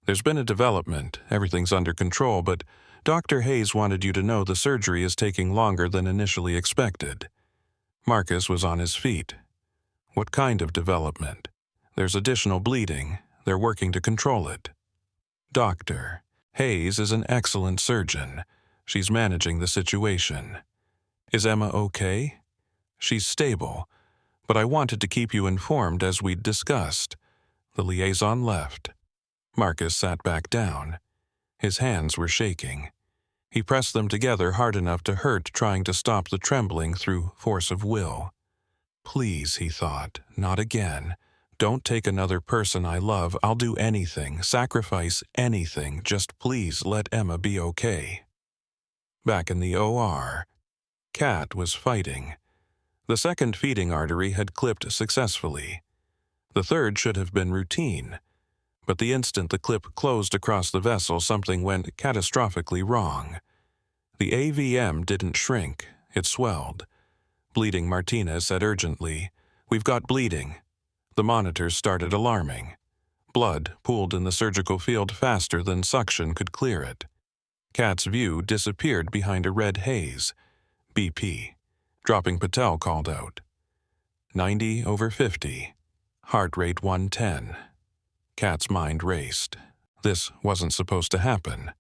There's been a development, everything's under control, but Dr. Hayes wanted you to know the surgery is taking longer than initially expected. Marcus was on his feet. What kind of development? There's additional bleeding. They're working to control it. Doctor. Hayes is an excellent surgeon. She's managing the situation. Is Emma okay? She's stable, but I wanted to keep you informed as we'd discussed. The liaison left. Marcus sat back down. His hands were shaking. He pressed them together hard enough to hurt, trying to stop the trembling through force of will. Please, he thought, not again. Don't take another person I love. I'll do anything, sacrifice anything. Just please let Emma be okay. Back in the OR, Kat was fighting. The second feeding artery had clipped successfully. The third should have been routine. But the instant the clip closed across the vessel, something went catastrophically wrong. The AVM didn't shrink, it swelled. Bleeding Martinez said urgently, "We've got bleeding." The monitors started alarming. Blood pooled in the surgical field faster than suction could clear it. Kat's view disappeared behind a red haze. BP. Dropping Patel called out. 90/50. Heart rate 110. Kat's mind raced. This wasn't supposed to happen.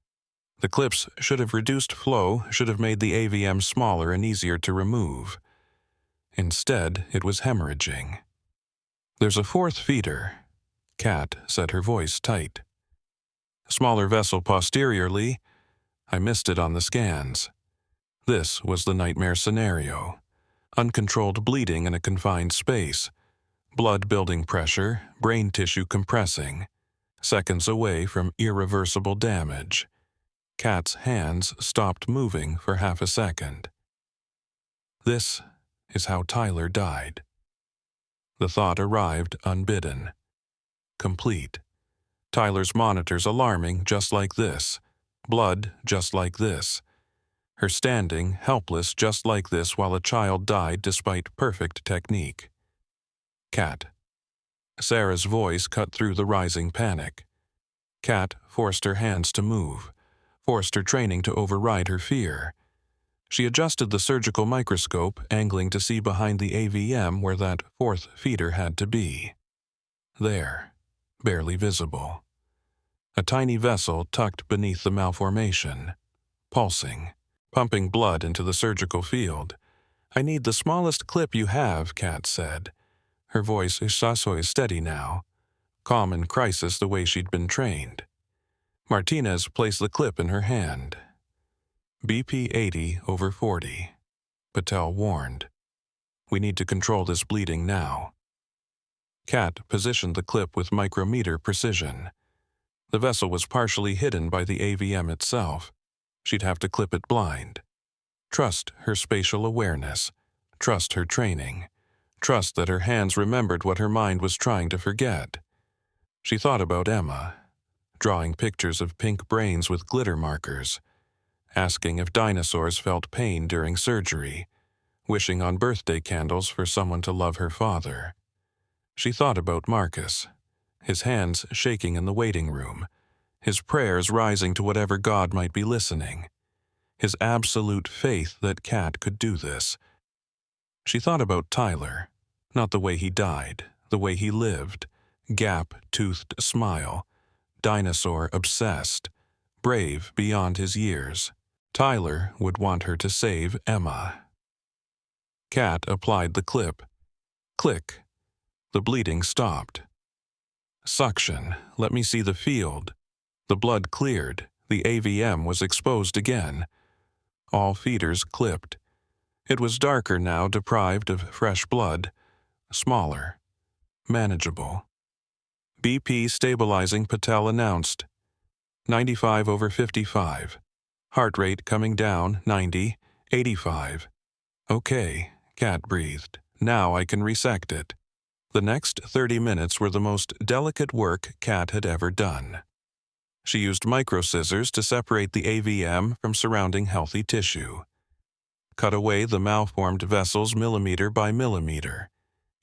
The clips should have reduced flow, should have made the AVM smaller and easier to remove. Instead, it was hemorrhaging. There's a fourth feeder. Kat said, her voice tight. Smaller vessel posteriorly. I missed it on the scans. This was the nightmare scenario. Uncontrolled bleeding in a confined space. Blood building pressure, brain tissue compressing. Seconds away from irreversible damage. Kat's hands stopped moving for half a second. This is how Tyler died. The thought arrived unbidden. Complete. Tyler's monitors alarming just like this. Blood just like this. Her standing, helpless just like this while a child died despite perfect technique. Kat. Sarah's voice cut through the rising panic. Kat forced her hands to move, forced her training to override her fear. She adjusted the surgical microscope, angling to see behind the AVM where that fourth feeder had to be. There, barely visible. A tiny vessel tucked beneath the malformation, pulsing, pumping blood into the surgical field. I need the smallest clip you have, Kat said. Her voice is steady now, calm in crisis the way she'd been trained. Martinez placed the clip in her hand. BP 80/40. Patel warned. We need to control this bleeding now. Kat positioned the clip with micrometer precision. The vessel was partially hidden by the AVM itself. She'd have to clip it blind. Trust her spatial awareness. Trust her training. Trust that her hands remembered what her mind was trying to forget. She thought about Emma, drawing pictures of pink brains with glitter markers, asking if dinosaurs felt pain during surgery, wishing on birthday candles for someone to love her father. She thought about Marcus, his hands shaking in the waiting room, his prayers rising to whatever God might be listening, his absolute faith that Kat could do this. She thought about Tyler, not the way he died, the way he lived, gap-toothed smile, dinosaur obsessed, brave beyond his years. Tyler would want her to save Emma. Kat applied the clip. Click. The bleeding stopped. Suction. Let me see the field. The blood cleared. The AVM was exposed again. All feeders clipped. It was darker now, deprived of fresh blood. Smaller. Manageable. BP stabilizing, Patel announced. 95/55. Heart rate coming down, 90, 85. Okay, Kat breathed. Now I can resect it. The next 30 minutes were the most delicate work Kat had ever done. She used micro-scissors to separate the AVM from surrounding healthy tissue. cut away the malformed vessels millimeter by millimeter,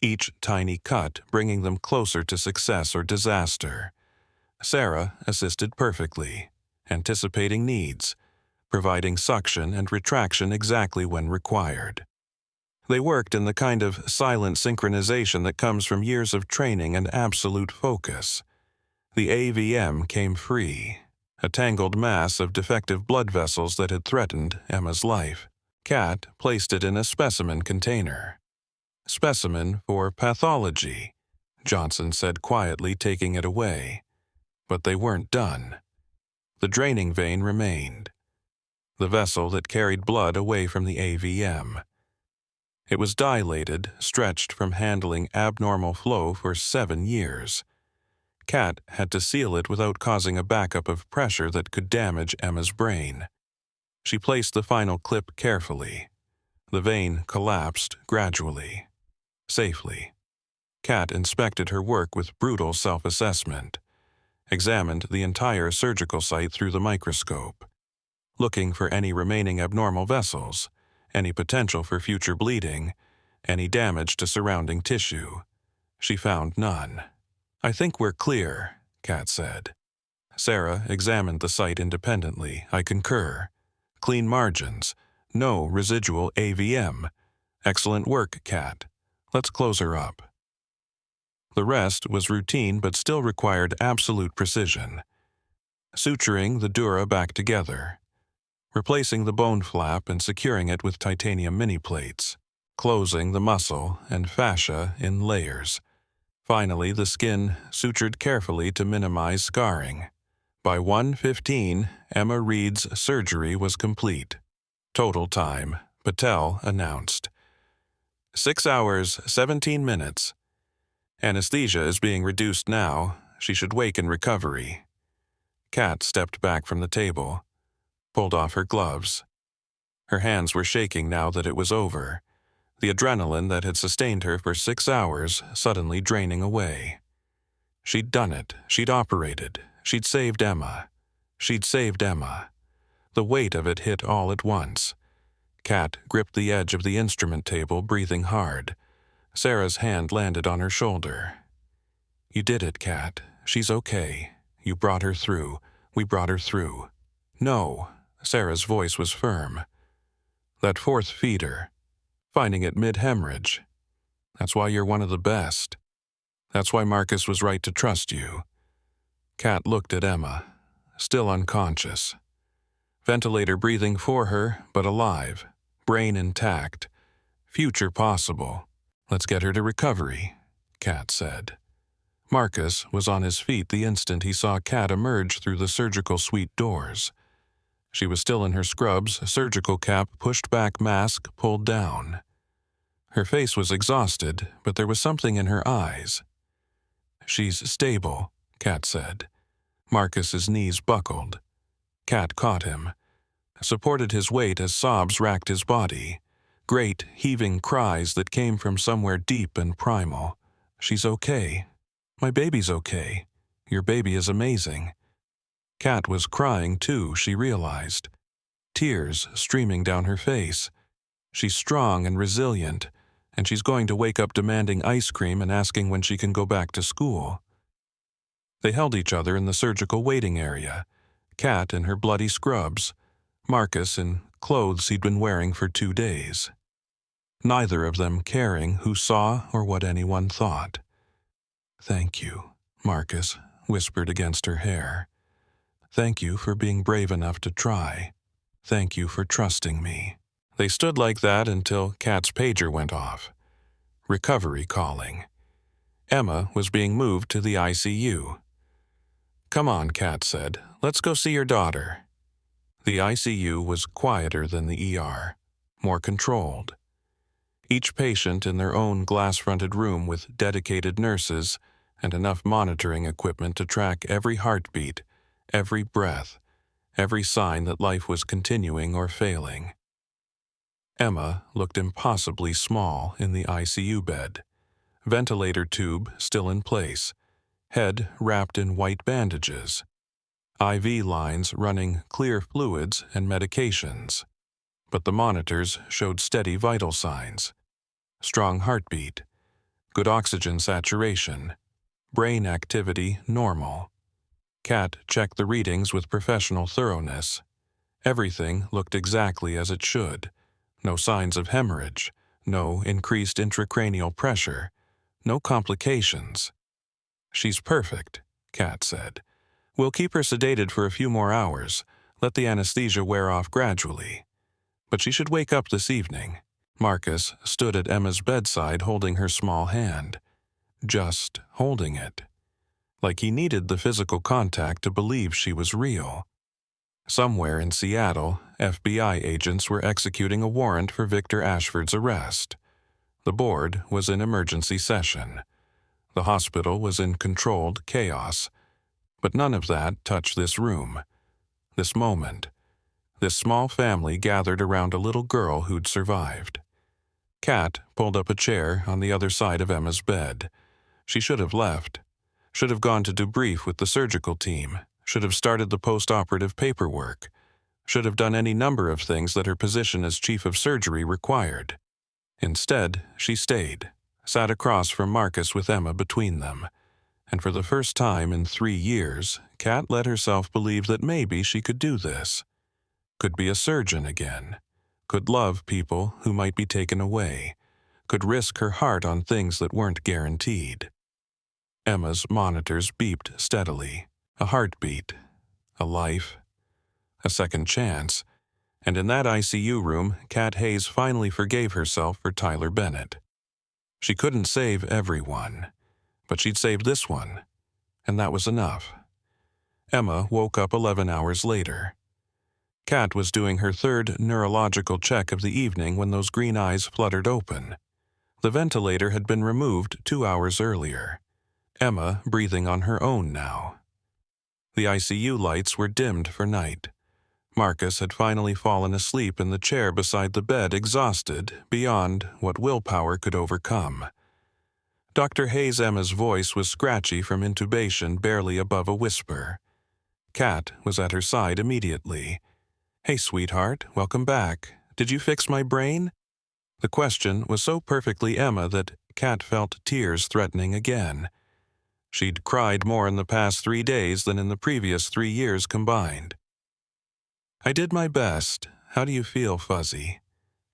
each tiny cut bringing them closer to success or disaster. Sarah assisted perfectly, anticipating needs, providing suction and retraction exactly when required. They worked in the kind of silent synchronization that comes from years of training and absolute focus. The AVM came free, a tangled mass of defective blood vessels that had threatened Emma's life. Kat placed it in a specimen container. Specimen for pathology, Johnson said quietly, taking it away. But they weren't done. The draining vein remained, the vessel that carried blood away from the AVM. It was dilated, stretched from handling abnormal flow for 7 years. Kat had to seal it without causing a backup of pressure that could damage Emma's brain. She placed the final clip carefully. The vein collapsed gradually, safely. Kat inspected her work with brutal self-assessment, examined the entire surgical site through the microscope, looking for any remaining abnormal vessels, any potential for future bleeding, any damage to surrounding tissue. She found none. "I think we're clear," Kat said. Sarah examined the site independently. "I concur. Clean margins. No residual AVM. Excellent work, Kat. Let's close her up." The rest was routine but still required absolute precision. Suturing the dura back together, replacing the bone flap and securing it with titanium mini-plates, closing the muscle and fascia in layers. Finally, the skin sutured carefully to minimize scarring. By 1:15, Emma Reid's surgery was complete. Total time, Patel announced. 6 hours, 17 minutes. Anesthesia is being reduced now. She should wake in recovery. Kat stepped back from the table, pulled off her gloves. Her hands were shaking now that it was over, the adrenaline that had sustained her for 6 hours suddenly draining away. She'd done it. She'd operated. She'd saved Emma. She'd saved Emma. The weight of it hit all at once. Kat gripped the edge of the instrument table, breathing hard. Sarah's hand landed on her shoulder. "You did it, Kat. She's okay. You brought her through. We brought her through." "No." Sarah's voice was firm. "That fourth feeder. Finding it mid-hemorrhage. That's why you're one of the best. That's why Marcus was right to trust you." Kat looked at Emma, still unconscious. Ventilator breathing for her, but alive. Brain intact. Future possible. "Let's get her to recovery," Kat said. Marcus was on his feet the instant he saw Kat emerge through the surgical suite doors. She was still in her scrubs, surgical cap pushed back, mask pulled down. Her face was exhausted, but there was something in her eyes. "She's stable," Kat said. Marcus's knees buckled. Kat caught him, supported his weight as sobs racked his body, great, heaving cries that came from somewhere deep and primal. "She's okay. My baby's okay. Your baby is amazing." Kat was crying too, she realized. Tears streaming down her face. She's strong and resilient, and she's going to wake up demanding ice cream and asking when she can go back to school. They held each other in the surgical waiting area, Kat in her bloody scrubs, Marcus in clothes he'd been wearing for 2 days. Neither of them caring who saw or what anyone thought. "Thank you," Marcus whispered against her hair. "Thank you for being brave enough to try. Thank you for trusting me." They stood like that until Kat's pager went off. Recovery calling. Emma was being moved to the ICU. "Come on," Kat said. "Let's go see your daughter." The ICU was quieter than the ER, more controlled. Each patient in their own glass-fronted room with dedicated nurses and enough monitoring equipment to track every heartbeat, every breath, every sign that life was continuing or failing. Emma looked impossibly small in the ICU bed, ventilator tube still in place, head wrapped in white bandages, IV lines running clear fluids and medications. but the monitors showed steady vital signs. Strong heartbeat, good oxygen saturation, brain activity normal. Kat checked the readings with professional thoroughness. Everything looked exactly as it should. No signs of hemorrhage, no increased intracranial pressure, no complications. "She's perfect," Kat said. "We'll keep her sedated for a few more hours, let the anesthesia wear off gradually. But she should wake up this evening." Marcus stood at Emma's bedside holding her small hand. Just holding it. Like he needed the physical contact to believe she was real. Somewhere in Seattle, FBI agents were executing a warrant for Victor Ashford's arrest. The board was in emergency session. The hospital was in controlled chaos. But none of that touched this room, this moment, this small family gathered around a little girl who'd survived. Kat pulled up a chair on the other side of Emma's bed. She should have left, should have gone to debrief with the surgical team, should have started the post-operative paperwork, should have done any number of things that her position as chief of surgery required. Instead, she stayed, sat across from Marcus with Emma between them. And for the first time in 3 years, Kat let herself believe that maybe she could do this. Could be a surgeon again. Could love people who might be taken away. Could risk her heart on things that weren't guaranteed. Emma's monitors beeped steadily. A heartbeat. A life. A second chance. And in that ICU room, Kat Hayes finally forgave herself for Tyler Bennett. She couldn't save everyone, but she'd saved this one, and that was enough. Emma woke up 11 hours later. Kat was doing her third neurological check of the evening when those green eyes fluttered open. The ventilator had been removed 2 hours earlier. Emma breathing on her own now. The ICU lights were dimmed for night. Marcus had finally fallen asleep in the chair beside the bed, exhausted beyond what willpower could overcome. Dr. Hayes' Emma's voice was scratchy from intubation, barely above a whisper. Kat was at her side immediately. "Hey, sweetheart, welcome back. Did you fix my brain?" The question was so perfectly Emma that Kat felt tears threatening again. She'd cried more in the past 3 days than in the previous 3 years combined. "I did my best. How do you feel, Fuzzy?"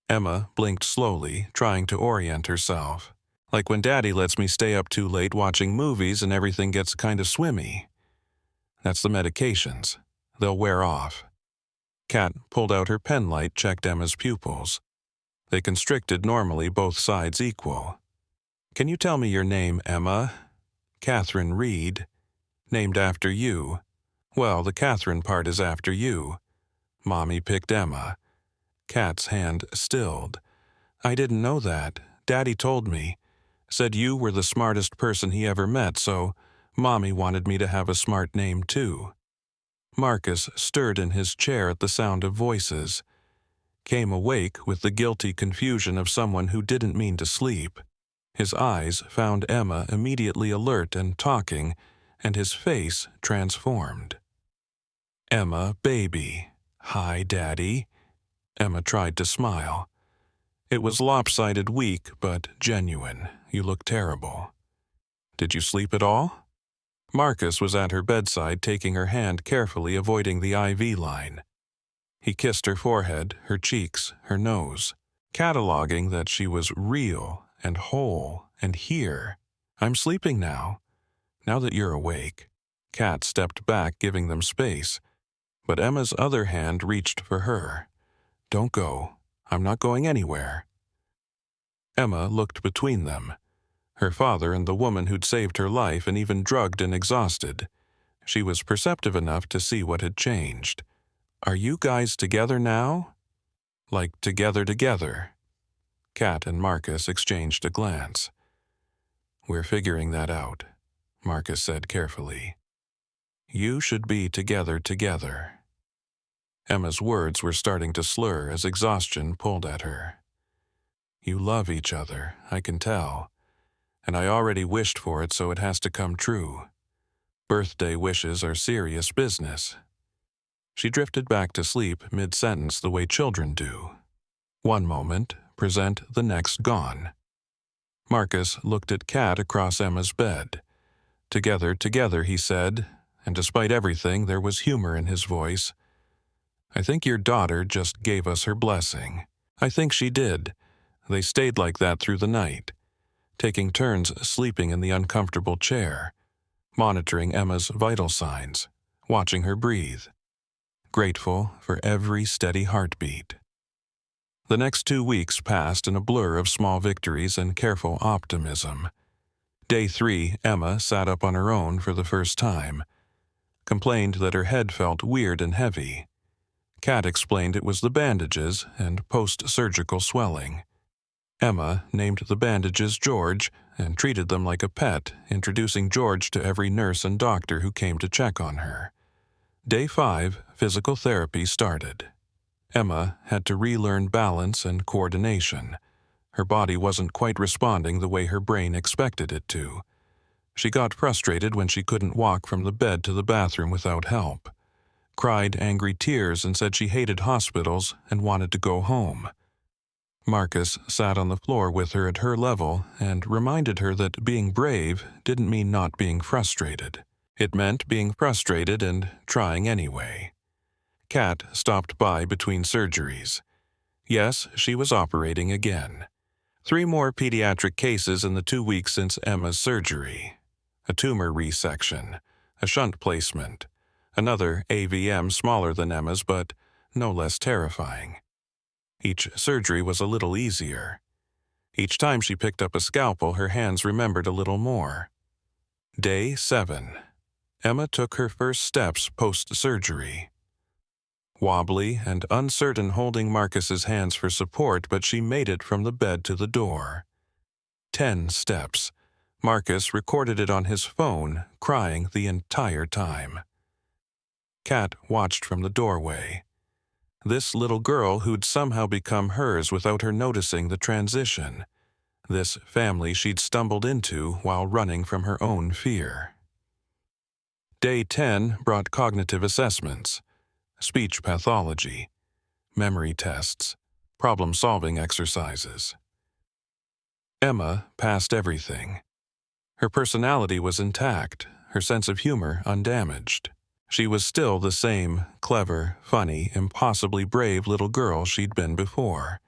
Emma blinked slowly, trying to orient herself. "Like when Daddy lets me stay up too late watching movies and everything gets kind of swimmy." "That's the medications. They'll wear off." Kat pulled out her penlight, checked Emma's pupils. They constricted normally, both sides equal. "Can you tell me your name, Emma?" "Catherine Reid." "Named after you?" "Well, the Catherine part is after you." Mommy picked Emma. Kat's hand stilled. "I didn't know that. Daddy told me. Said you were the smartest person he ever met, so Mommy wanted me to have a smart name too." Marcus stirred in his chair at the sound of voices. Came awake with the guilty confusion of someone who didn't mean to sleep. His eyes found Emma immediately alert and talking, and his face transformed. "Emma, baby. Hi, Daddy." Emma tried to smile. It was lopsided weak, but genuine. "You look terrible." "Did you sleep at all?" Marcus was at her bedside, taking her hand carefully, avoiding the IV line. He kissed her forehead, her cheeks, her nose, cataloging that she was real and whole and here. "I'm sleeping now that you're awake." Kat stepped back, giving them space, but Emma's other hand reached for her. "Don't go. I'm not going anywhere." Emma looked between them. Her father and the woman who'd saved her life, and even drugged and exhausted. She was perceptive enough to see what had changed. "Are you guys together now?" "Like together?" Kat and Marcus exchanged a glance. "We're figuring that out," Marcus said carefully. "You should be together." Emma's words were starting to slur as exhaustion pulled at her. "You love each other, I can tell. And I already wished for it, so it has to come true. Birthday wishes are serious business." She drifted back to sleep mid-sentence the way children do. One moment, present the next gone. Marcus looked at Kat across Emma's bed. Together, he said, and despite everything, there was humor in his voice. I think your daughter just gave us her blessing. I think she did. They stayed like that through the night, taking turns sleeping in the uncomfortable chair, monitoring Emma's vital signs, watching her breathe, grateful for every steady heartbeat. The next 2 weeks passed in a blur of small victories and careful optimism. Day 3, Emma sat up on her own for the first time, complained that her head felt weird and heavy. Kat explained it was the bandages and post-surgical swelling. Emma named the bandages George and treated them like a pet, introducing George to every nurse and doctor who came to check on her. Day 5, physical therapy started. Emma had to relearn balance and coordination. Her body wasn't quite responding the way her brain expected it to. She got frustrated when she couldn't walk from the bed to the bathroom without help, cried angry tears and said she hated hospitals and wanted to go home. Marcus sat on the floor with her at her level and reminded her that being brave didn't mean not being frustrated. It meant being frustrated and trying anyway. Kat stopped by between surgeries. Yes, she was operating again. 3 more pediatric cases in the 2 weeks since Emma's surgery. A tumor resection, a shunt placement, another AVM smaller than Emma's but no less terrifying. Each surgery was a little easier. Each time she picked up a scalpel, her hands remembered a little more. Day 7. Emma took her first steps post-surgery. Wobbly and uncertain, holding Marcus's hands for support, but she made it from the bed to the door. 10 steps. Marcus recorded it on his phone, crying the entire time. Kat watched from the doorway. This little girl who'd somehow become hers without her noticing the transition. This family she'd stumbled into while running from her own fear. Day 10 brought cognitive assessments, speech pathology, memory tests, problem-solving exercises. Emma passed everything. Her personality was intact, her sense of humor undamaged. She was still the same clever, funny, impossibly brave little girl she'd been before.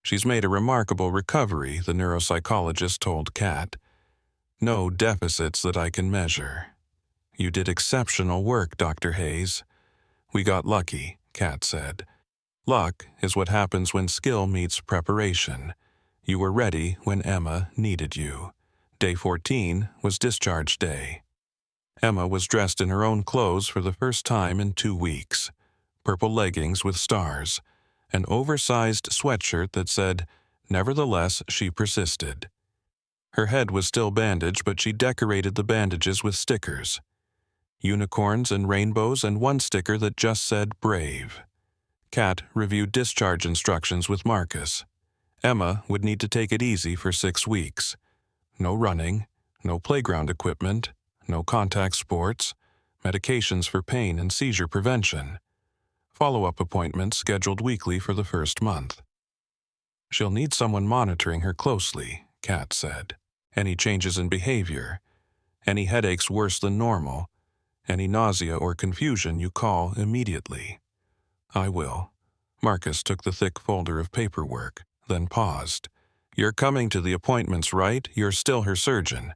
She's made a remarkable recovery, the neuropsychologist told Kat. No deficits that I can measure. You did exceptional work, Dr. Hayes. We got lucky, Kat said. Luck is what happens when skill meets preparation. You were ready when Emma needed you. Day 14 was discharge day. Emma was dressed in her own clothes for the first time in 2 weeks. Purple leggings with stars, an oversized sweatshirt that said, "Nevertheless, she persisted." Her head was still bandaged, but she decorated the bandages with stickers. Unicorns and rainbows and one sticker that just said brave. Kat reviewed discharge instructions with Marcus. Emma would need to take it easy for 6 weeks. No running, no playground equipment, no contact sports, medications for pain and seizure prevention. Follow-up appointments scheduled weekly for the first month. She'll need someone monitoring her closely, Kat said. Any changes in behavior, any headaches worse than normal, any nausea or confusion, you call immediately. I will. Marcus took the thick folder of paperwork, then paused. You're coming to the appointments, right? You're still her surgeon.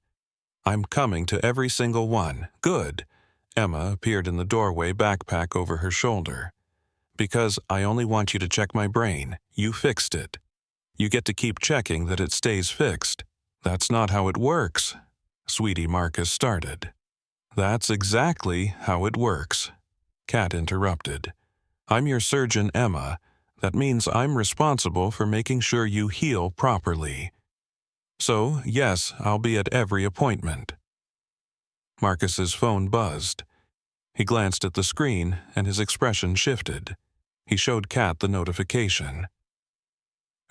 I'm coming to every single one. Good. Emma appeared in the doorway, backpack over her shoulder. Because I only want you to check my brain. You fixed it. You get to keep checking that it stays fixed. That's not how it works. Sweetie, Marcus started. That's exactly how it works. Kat interrupted. I'm your surgeon, Emma. That means I'm responsible for making sure you heal properly. So, yes, I'll be at every appointment. Marcus's phone buzzed. He glanced at the screen, and his expression shifted. He showed Kat the notification.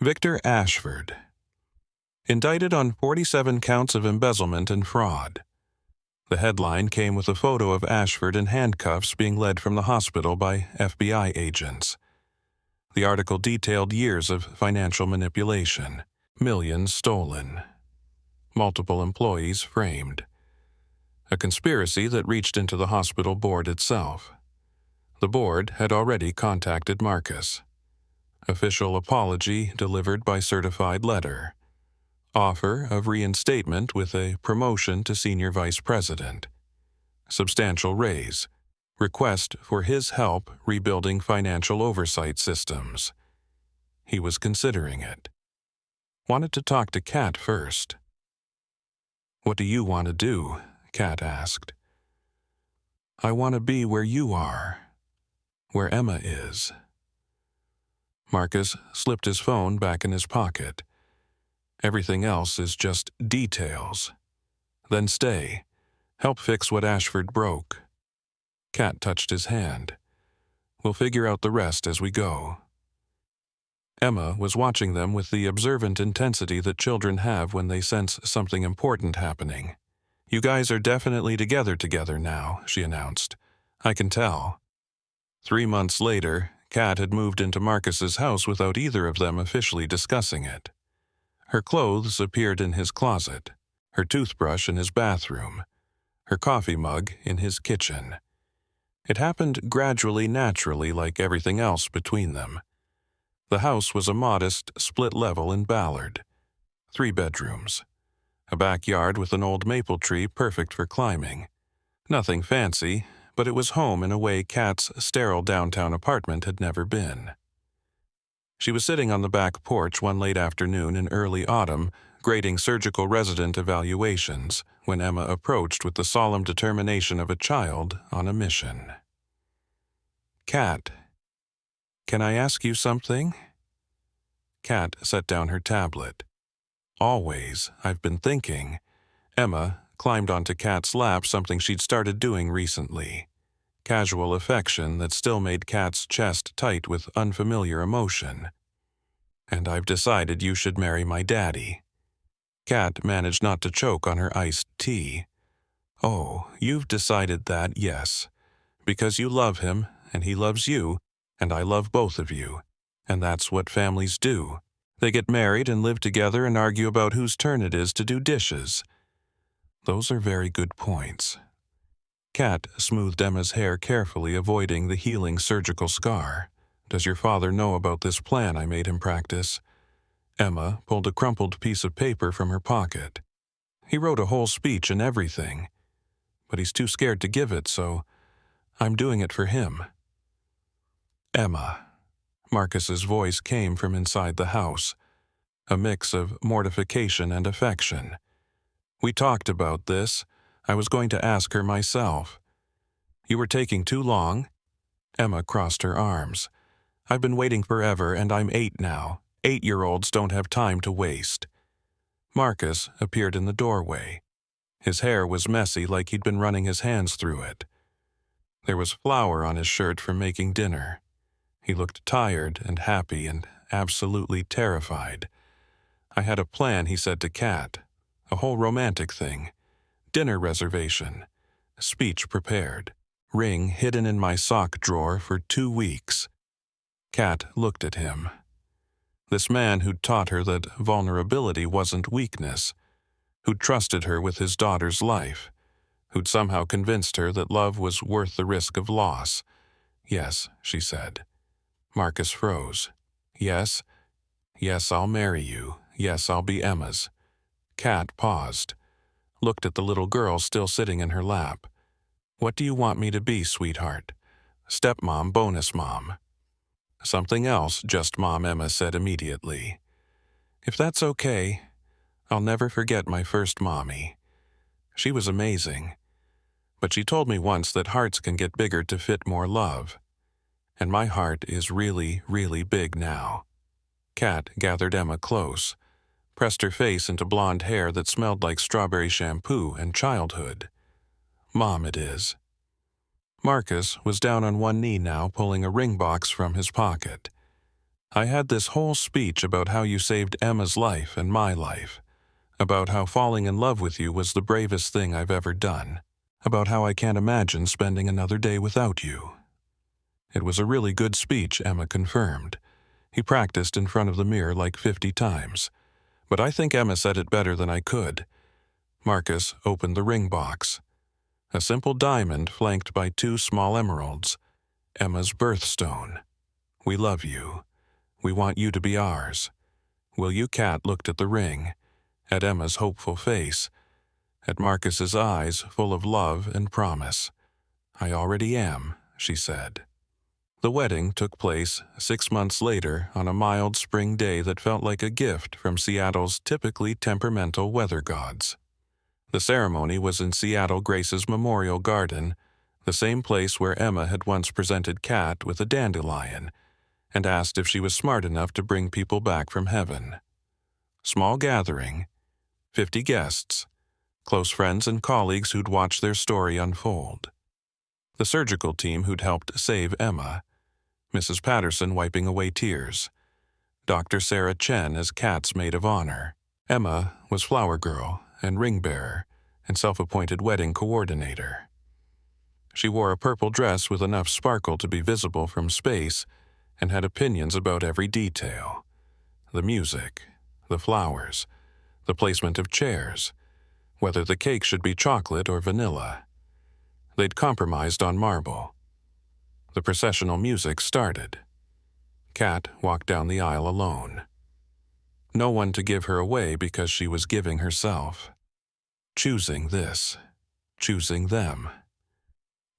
Victor Ashford. Indicted on 47 counts of embezzlement and fraud. The headline came with a photo of Ashford in handcuffs being led from the hospital by FBI agents. The article detailed years of financial manipulation, millions stolen, multiple employees framed, a conspiracy that reached into the hospital board itself. The board had already contacted Marcus. Official apology delivered by certified letter. Offer of reinstatement with a promotion to senior vice president. Substantial raise. Request for his help rebuilding financial oversight systems. He was considering it. Wanted to talk to Kat first. "What do you want to do?" Kat asked. "I want to be where you are, where Emma is." Marcus slipped his phone back in his pocket. "Everything else is just details. Then stay. Help fix what Ashford broke." Kat touched his hand. "We'll figure out the rest as we go." Emma was watching them with the observant intensity that children have when they sense something important happening. "You guys are definitely together now," she announced. "I can tell." 3 months later, Kat had moved into Marcus's house without either of them officially discussing it. Her clothes appeared in his closet, her toothbrush in his bathroom, her coffee mug in his kitchen. It happened gradually, naturally, like everything else between them. The house was a modest split level in Ballard. 3 bedrooms. A backyard with an old maple tree perfect for climbing. Nothing fancy, but it was home in a way Kat's sterile downtown apartment had never been. She was sitting on the back porch one late afternoon in early autumn, grading surgical resident evaluations, when Emma approached with the solemn determination of a child on a mission. "Kat, can I ask you something?" Kat set down her tablet. "Always, I've been thinking." Emma climbed onto Kat's lap, something she'd started doing recently. Casual affection that still made Kat's chest tight with unfamiliar emotion. "And I've decided you should marry my daddy." Kat managed not to choke on her iced tea. "Oh, you've decided that, yes. Because you love him, and he loves you, and I love both of you. And that's what families do. They get married and live together and argue about whose turn it is to do dishes." "Those are very good points." Kat smoothed Emma's hair carefully, avoiding the healing surgical scar. "Does your father know about this plan I made him practice?" Emma pulled a crumpled piece of paper from her pocket. "He wrote a whole speech and everything. But he's too scared to give it, so I'm doing it for him." "Emma." Marcus's voice came from inside the house, a mix of mortification and affection. "We talked about this. I was going to ask her myself." "You were taking too long?" Emma crossed her arms. "I've been waiting forever, and I'm 8 now. 8-year-olds don't have time to waste." Marcus appeared in the doorway. His hair was messy, like he'd been running his hands through it. There was flour on his shirt from making dinner. He looked tired and happy and absolutely terrified. "I had a plan," he said to Kat. "A whole romantic thing. Dinner reservation. Speech prepared. Ring hidden in my sock drawer for 2 weeks." Kat looked at him. This man who'd taught her that vulnerability wasn't weakness, who'd trusted her with his daughter's life, who'd somehow convinced her that love was worth the risk of loss. "Yes," she said. Marcus froze. "Yes? Yes, I'll marry you. Yes, I'll be Emma's." Kat paused, looked at the little girl still sitting in her lap. "What do you want me to be, sweetheart?" "Stepmom, bonus mom." "Something else, just mom," Emma said immediately. "If that's okay, I'll never forget my first mommy. She was amazing. But she told me once that hearts can get bigger to fit more love. And my heart is really, really big now." Kat gathered Emma close, pressed her face into blonde hair that smelled like strawberry shampoo and childhood. "Mom, it is." Marcus was down on one knee now, pulling a ring box from his pocket. "I had this whole speech about how you saved Emma's life and my life, about how falling in love with you was the bravest thing I've ever done, about how I can't imagine spending another day without you." It was a really good speech, Emma confirmed. He practiced in front of the mirror like 50 times. But I think Emma said it better than I could. Marcus opened the ring box. A simple diamond flanked by 2 small emeralds. Emma's birthstone. We love you. We want you to be ours. Will you? Kat looked at the ring, at Emma's hopeful face, at Marcus's eyes full of love and promise. I already am, she said. The wedding took place 6 months later on a mild spring day that felt like a gift from Seattle's typically temperamental weather gods. The ceremony was in Seattle Grace's Memorial Garden, the same place where Emma had once presented Kat with a dandelion and asked if she was smart enough to bring people back from heaven. Small gathering, 50 guests, close friends and colleagues who'd watched their story unfold. The surgical team who'd helped save Emma, Mrs. Patterson wiping away tears, Dr. Sarah Chen as Kat's maid of honor. Emma was flower girl and ring bearer and self-appointed wedding coordinator. She wore a purple dress with enough sparkle to be visible from space and had opinions about every detail. The music, the flowers, the placement of chairs, whether the cake should be chocolate or vanilla. They'd compromised on marble. The processional music started. Kat walked down the aisle alone. No one to give her away because she was giving herself. Choosing this, choosing them.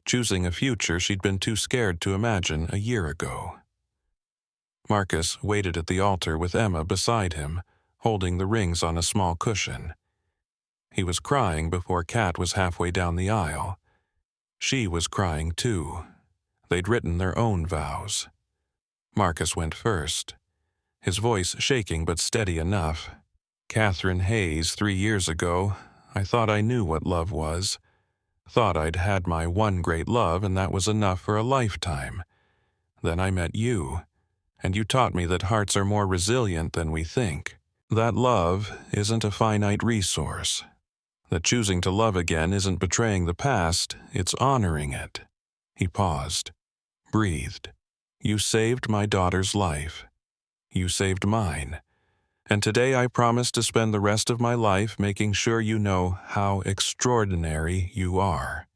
Choosing a future she'd been too scared to imagine a year ago. Marcus waited at the altar with Emma beside him, holding the rings on a small cushion. He was crying before Kat was halfway down the aisle. She was crying too. They'd written their own vows. Marcus went first, his voice shaking but steady enough. Catherine Hayes, 3 years ago, I thought I knew what love was. Thought I'd had my one great love and that was enough for a lifetime. Then I met you, and you taught me that hearts are more resilient than we think. That love isn't a finite resource. That choosing to love again isn't betraying the past, it's honoring it. He paused, breathed. You saved my daughter's life. You saved mine. And today I promise to spend the rest of my life making sure you know how extraordinary you are.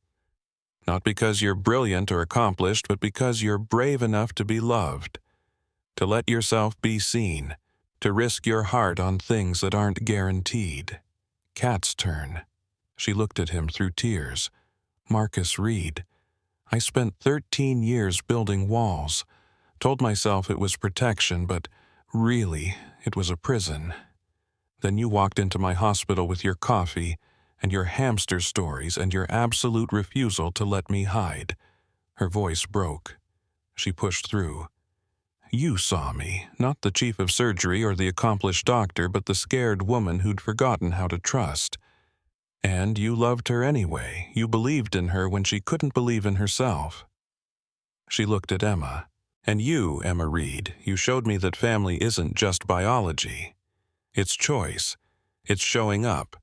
Not because you're brilliant or accomplished, but because you're brave enough to be loved. To let yourself be seen. To risk your heart on things that aren't guaranteed. Kat's turn. She looked at him through tears. Marcus Reid. I spent 13 years building walls. Told myself it was protection, but really, it was a prison. Then you walked into my hospital with your coffee and your hamster stories and your absolute refusal to let me hide. Her voice broke. She pushed through. You saw me, not the chief of surgery or the accomplished doctor, but the scared woman who'd forgotten how to trust. And you loved her anyway. You believed in her when she couldn't believe in herself. She looked at Emma. And you, Emma Reid, you showed me that family isn't just biology. It's choice. It's showing up.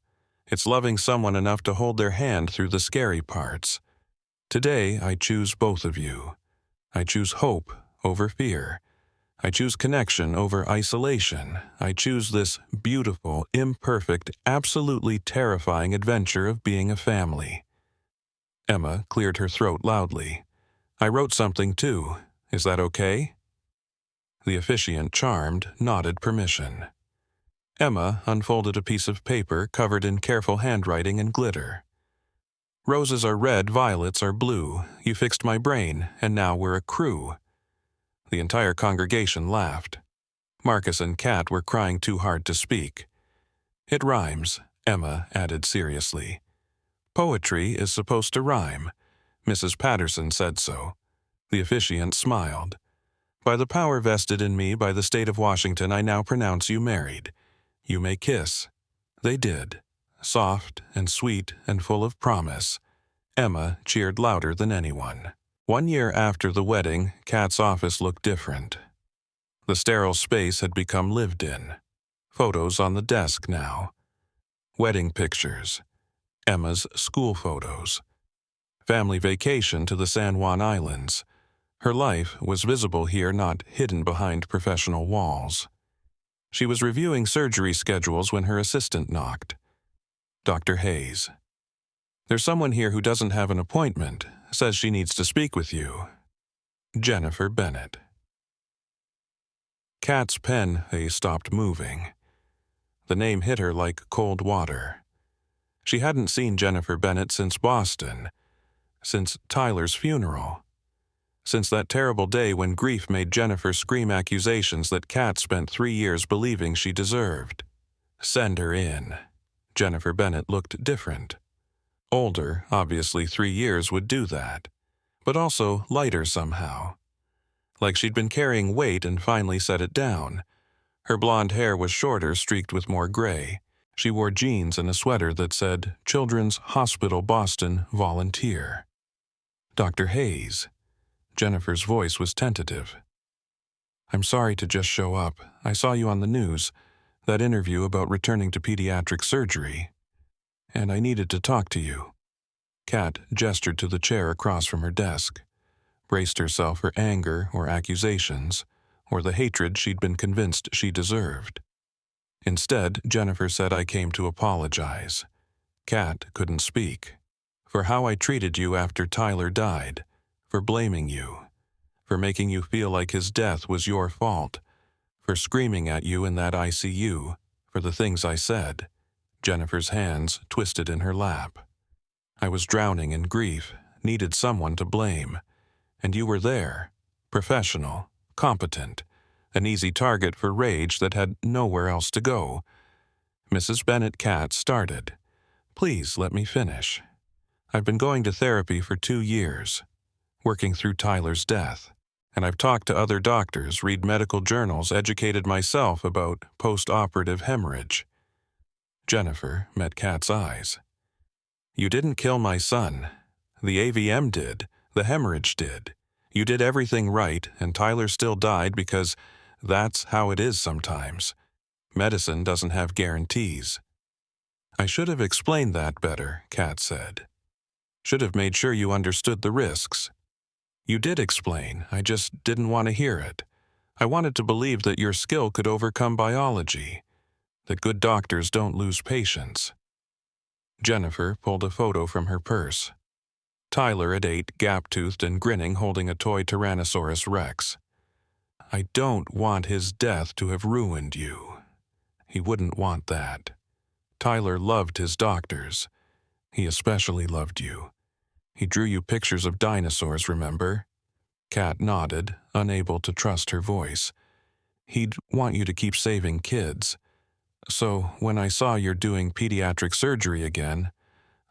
It's loving someone enough to hold their hand through the scary parts. Today, I choose both of you. I choose hope over fear. I choose connection over isolation. I choose this beautiful, imperfect, absolutely terrifying adventure of being a family. Emma cleared her throat loudly. I wrote something too. Is that okay? The officiant, charmed, nodded permission. Emma unfolded a piece of paper covered in careful handwriting and glitter. Roses are red, violets are blue. You fixed my brain, and now we're a crew. The entire congregation laughed. Marcus and Kat were crying too hard to speak. It rhymes, Emma added seriously. Poetry is supposed to rhyme. Mrs. Patterson said so. The officiant smiled. By the power vested in me by the state of Washington, I now pronounce you married. You may kiss. They did. Soft and sweet and full of promise. Emma cheered louder than anyone. 1 year after the wedding, Kat's office looked different. The sterile space had become lived in. Photos on the desk now. Wedding pictures. Emma's school photos. Family vacation to the San Juan Islands. Her life was visible here, not hidden behind professional walls. She was reviewing surgery schedules when her assistant knocked. Dr. Hayes. "There's someone here who doesn't have an appointment, says she needs to speak with you." Jennifer Bennett. Kat's pen stopped moving. The name hit her like cold water. She hadn't seen Jennifer Bennett since Boston, since Tyler's funeral, since that terrible day when grief made Jennifer scream accusations that Kat spent 3 years believing she deserved. Send her in. Jennifer Bennett looked different. Older, obviously 3 years would do that, but also lighter somehow. Like she'd been carrying weight and finally set it down. Her blonde hair was shorter, streaked with more gray. She wore jeans and a sweater that said, "Children's Hospital Boston Volunteer." "Dr. Hayes." Jennifer's voice was tentative. "I'm sorry to just show up. I saw you on the news, that interview about returning to pediatric surgery, and I needed to talk to you." Kat gestured to the chair across from her desk, braced herself for anger or accusations, or the hatred she'd been convinced she deserved. Instead, Jennifer said, "I came to apologize." Kat couldn't speak. "For how I treated you after Tyler died, for blaming you, for making you feel like his death was your fault, for screaming at you in that ICU, for the things I said." Jennifer's hands twisted in her lap. "I was drowning in grief, needed someone to blame. And you were there, professional, competent, an easy target for rage that had nowhere else to go." Mrs. Bennett Kat started. "Please let me finish. I've been going to therapy for 2 years, working through Tyler's death, and I've talked to other doctors, read medical journals, educated myself about post-operative hemorrhage." Jennifer met Kat's eyes. "You didn't kill my son. The AVM did. The hemorrhage did. You did everything right, and Tyler still died because that's how it is sometimes. Medicine doesn't have guarantees." "I should have explained that better," Kat said. "Should have made sure you understood the risks." "You did explain, I just didn't want to hear it. I wanted to believe that your skill could overcome biology, that good doctors don't lose patience." Jennifer pulled a photo from her purse. Tyler at 8, gap-toothed and grinning, holding a toy Tyrannosaurus Rex. "I don't want his death to have ruined you. He wouldn't want that. Tyler loved his doctors. He especially loved you. He drew you pictures of dinosaurs, remember?" Kat nodded, unable to trust her voice. "He'd want you to keep saving kids. So when I saw you're doing pediatric surgery again,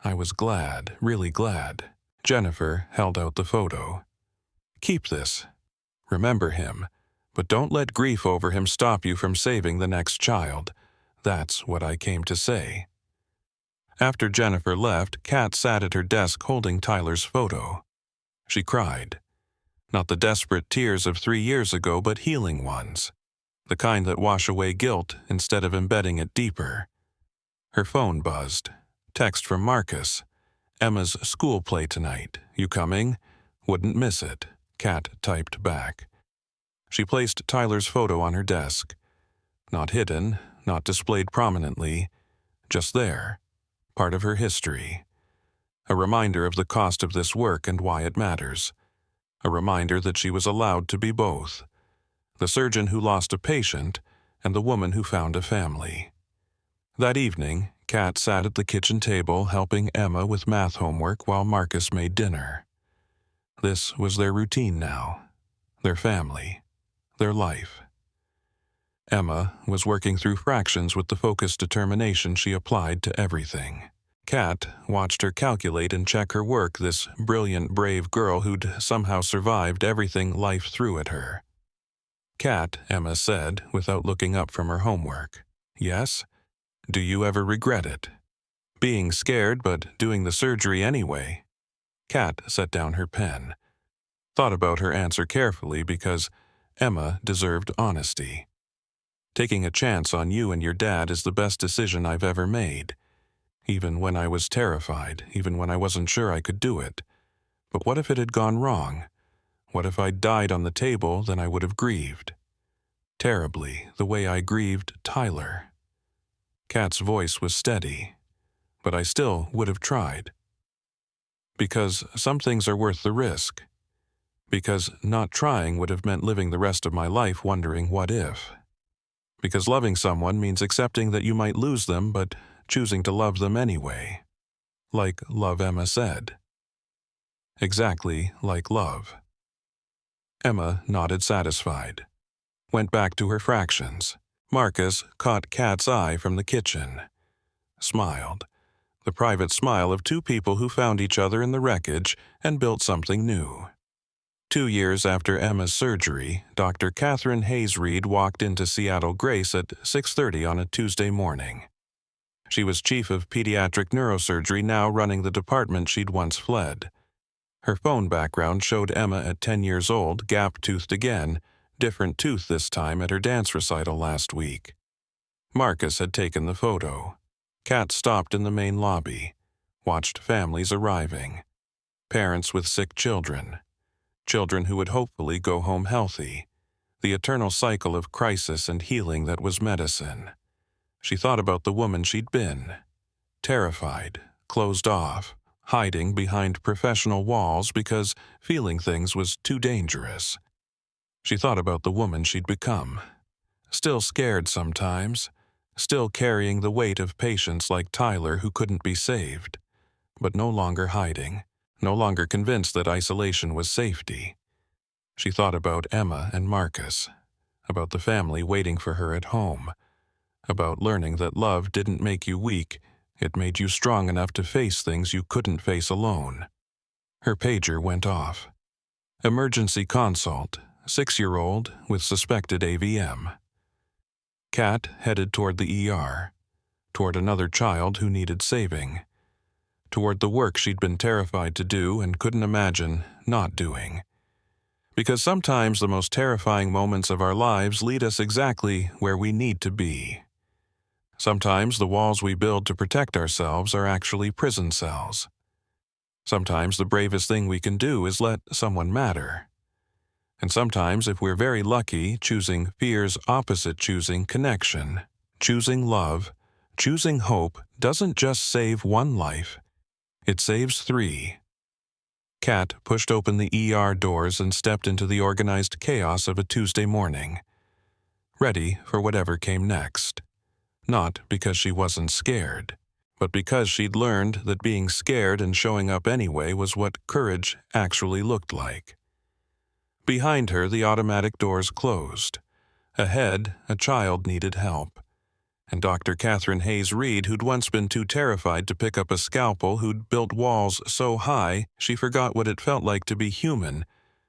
I was glad, really glad." Jennifer held out the photo. "Keep this. Remember him, but don't let grief over him stop you from saving the next child. That's what I came to say." After Jennifer left, Kat sat at her desk holding Tyler's photo. She cried. Not the desperate tears of 3 years ago, but healing ones. The kind that wash away guilt instead of embedding it deeper. Her phone buzzed. Text from Marcus. "Emma's school play tonight. You coming? Wouldn't miss it." Kat typed back. She placed Tyler's photo on her desk. Not hidden, not displayed prominently, just there, part of her history. A reminder of the cost of this work and why it matters. A reminder that she was allowed to be both. The surgeon who lost a patient and the woman who found a family. That evening, Kat sat at the kitchen table helping Emma with math homework while Marcus made dinner. This was their routine now, their family, their life. Emma was working through fractions with the focused determination she applied to everything. Kat watched her calculate and check her work, this brilliant, brave girl who'd somehow survived everything life threw at her. "Kat," Emma said, without looking up from her homework. "Yes? Do you ever regret it? Being scared but doing the surgery anyway?" Kat set down her pen. Thought about her answer carefully because Emma deserved honesty. "Taking a chance on you and your dad is the best decision I've ever made. Even when I was terrified, even when I wasn't sure I could do it. But what if it had gone wrong? What if I died on the table? Then I would have grieved. Terribly, the way I grieved Tyler. Kat's voice was steady, but I still would have tried. Because some things are worth the risk. Because not trying would have meant living the rest of my life wondering what if. Because loving someone means accepting that you might lose them, but choosing to love them anyway. Like Love Emma said. Exactly like love. Emma nodded satisfied. Went back to her fractions. Marcus caught Kat's eye from the kitchen. Smiled. The private smile of two people who found each other in the wreckage and built something new. 2 years after Emma's surgery, Dr. Catherine Hayes Reid walked into Seattle Grace at 6:30 on a Tuesday morning. She was chief of pediatric neurosurgery, now running the department she'd once fled. Her phone background showed Emma at 10 years old, gap-toothed again, different tooth this time at her dance recital last week. Marcus had taken the photo. Kat stopped in the main lobby, watched families arriving. Parents with sick children. Children who would hopefully go home healthy. The eternal cycle of crisis and healing that was medicine. She thought about the woman she'd been. Terrified, closed off, hiding behind professional walls because feeling things was too dangerous. She thought about the woman she'd become. Still scared sometimes. Still carrying the weight of patients like Tyler who couldn't be saved. But no longer hiding. No longer convinced that isolation was safety. She thought about Emma and Marcus, about the family waiting for her at home, about learning that love didn't make you weak, it made you strong enough to face things you couldn't face alone. Her pager went off. Emergency consult, 6-year-old with suspected AVM. Kat headed toward the ER, toward another child who needed saving. Toward the work she'd been terrified to do and couldn't imagine not doing. Because sometimes the most terrifying moments of our lives lead us exactly where we need to be. Sometimes the walls we build to protect ourselves are actually prison cells. Sometimes the bravest thing we can do is let someone matter. And sometimes, if we're very lucky, choosing fear's opposite, choosing connection, choosing love, choosing hope doesn't just save one life. It saves 3. Kat pushed open the ER doors and stepped into the organized chaos of a Tuesday morning, ready for whatever came next. Not because she wasn't scared, but because she'd learned that being scared and showing up anyway was what courage actually looked like. Behind her, the automatic doors closed. Ahead, a child needed help. And Dr. Catherine Hayes Reid, who'd once been too terrified to pick up a scalpel, who'd built walls so high she forgot what it felt like to be human,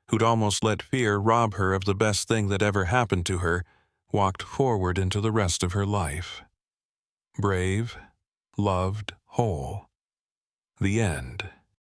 who'd almost let fear rob her of the best thing that ever happened to her, walked forward into the rest of her life. Brave, loved, whole. The end.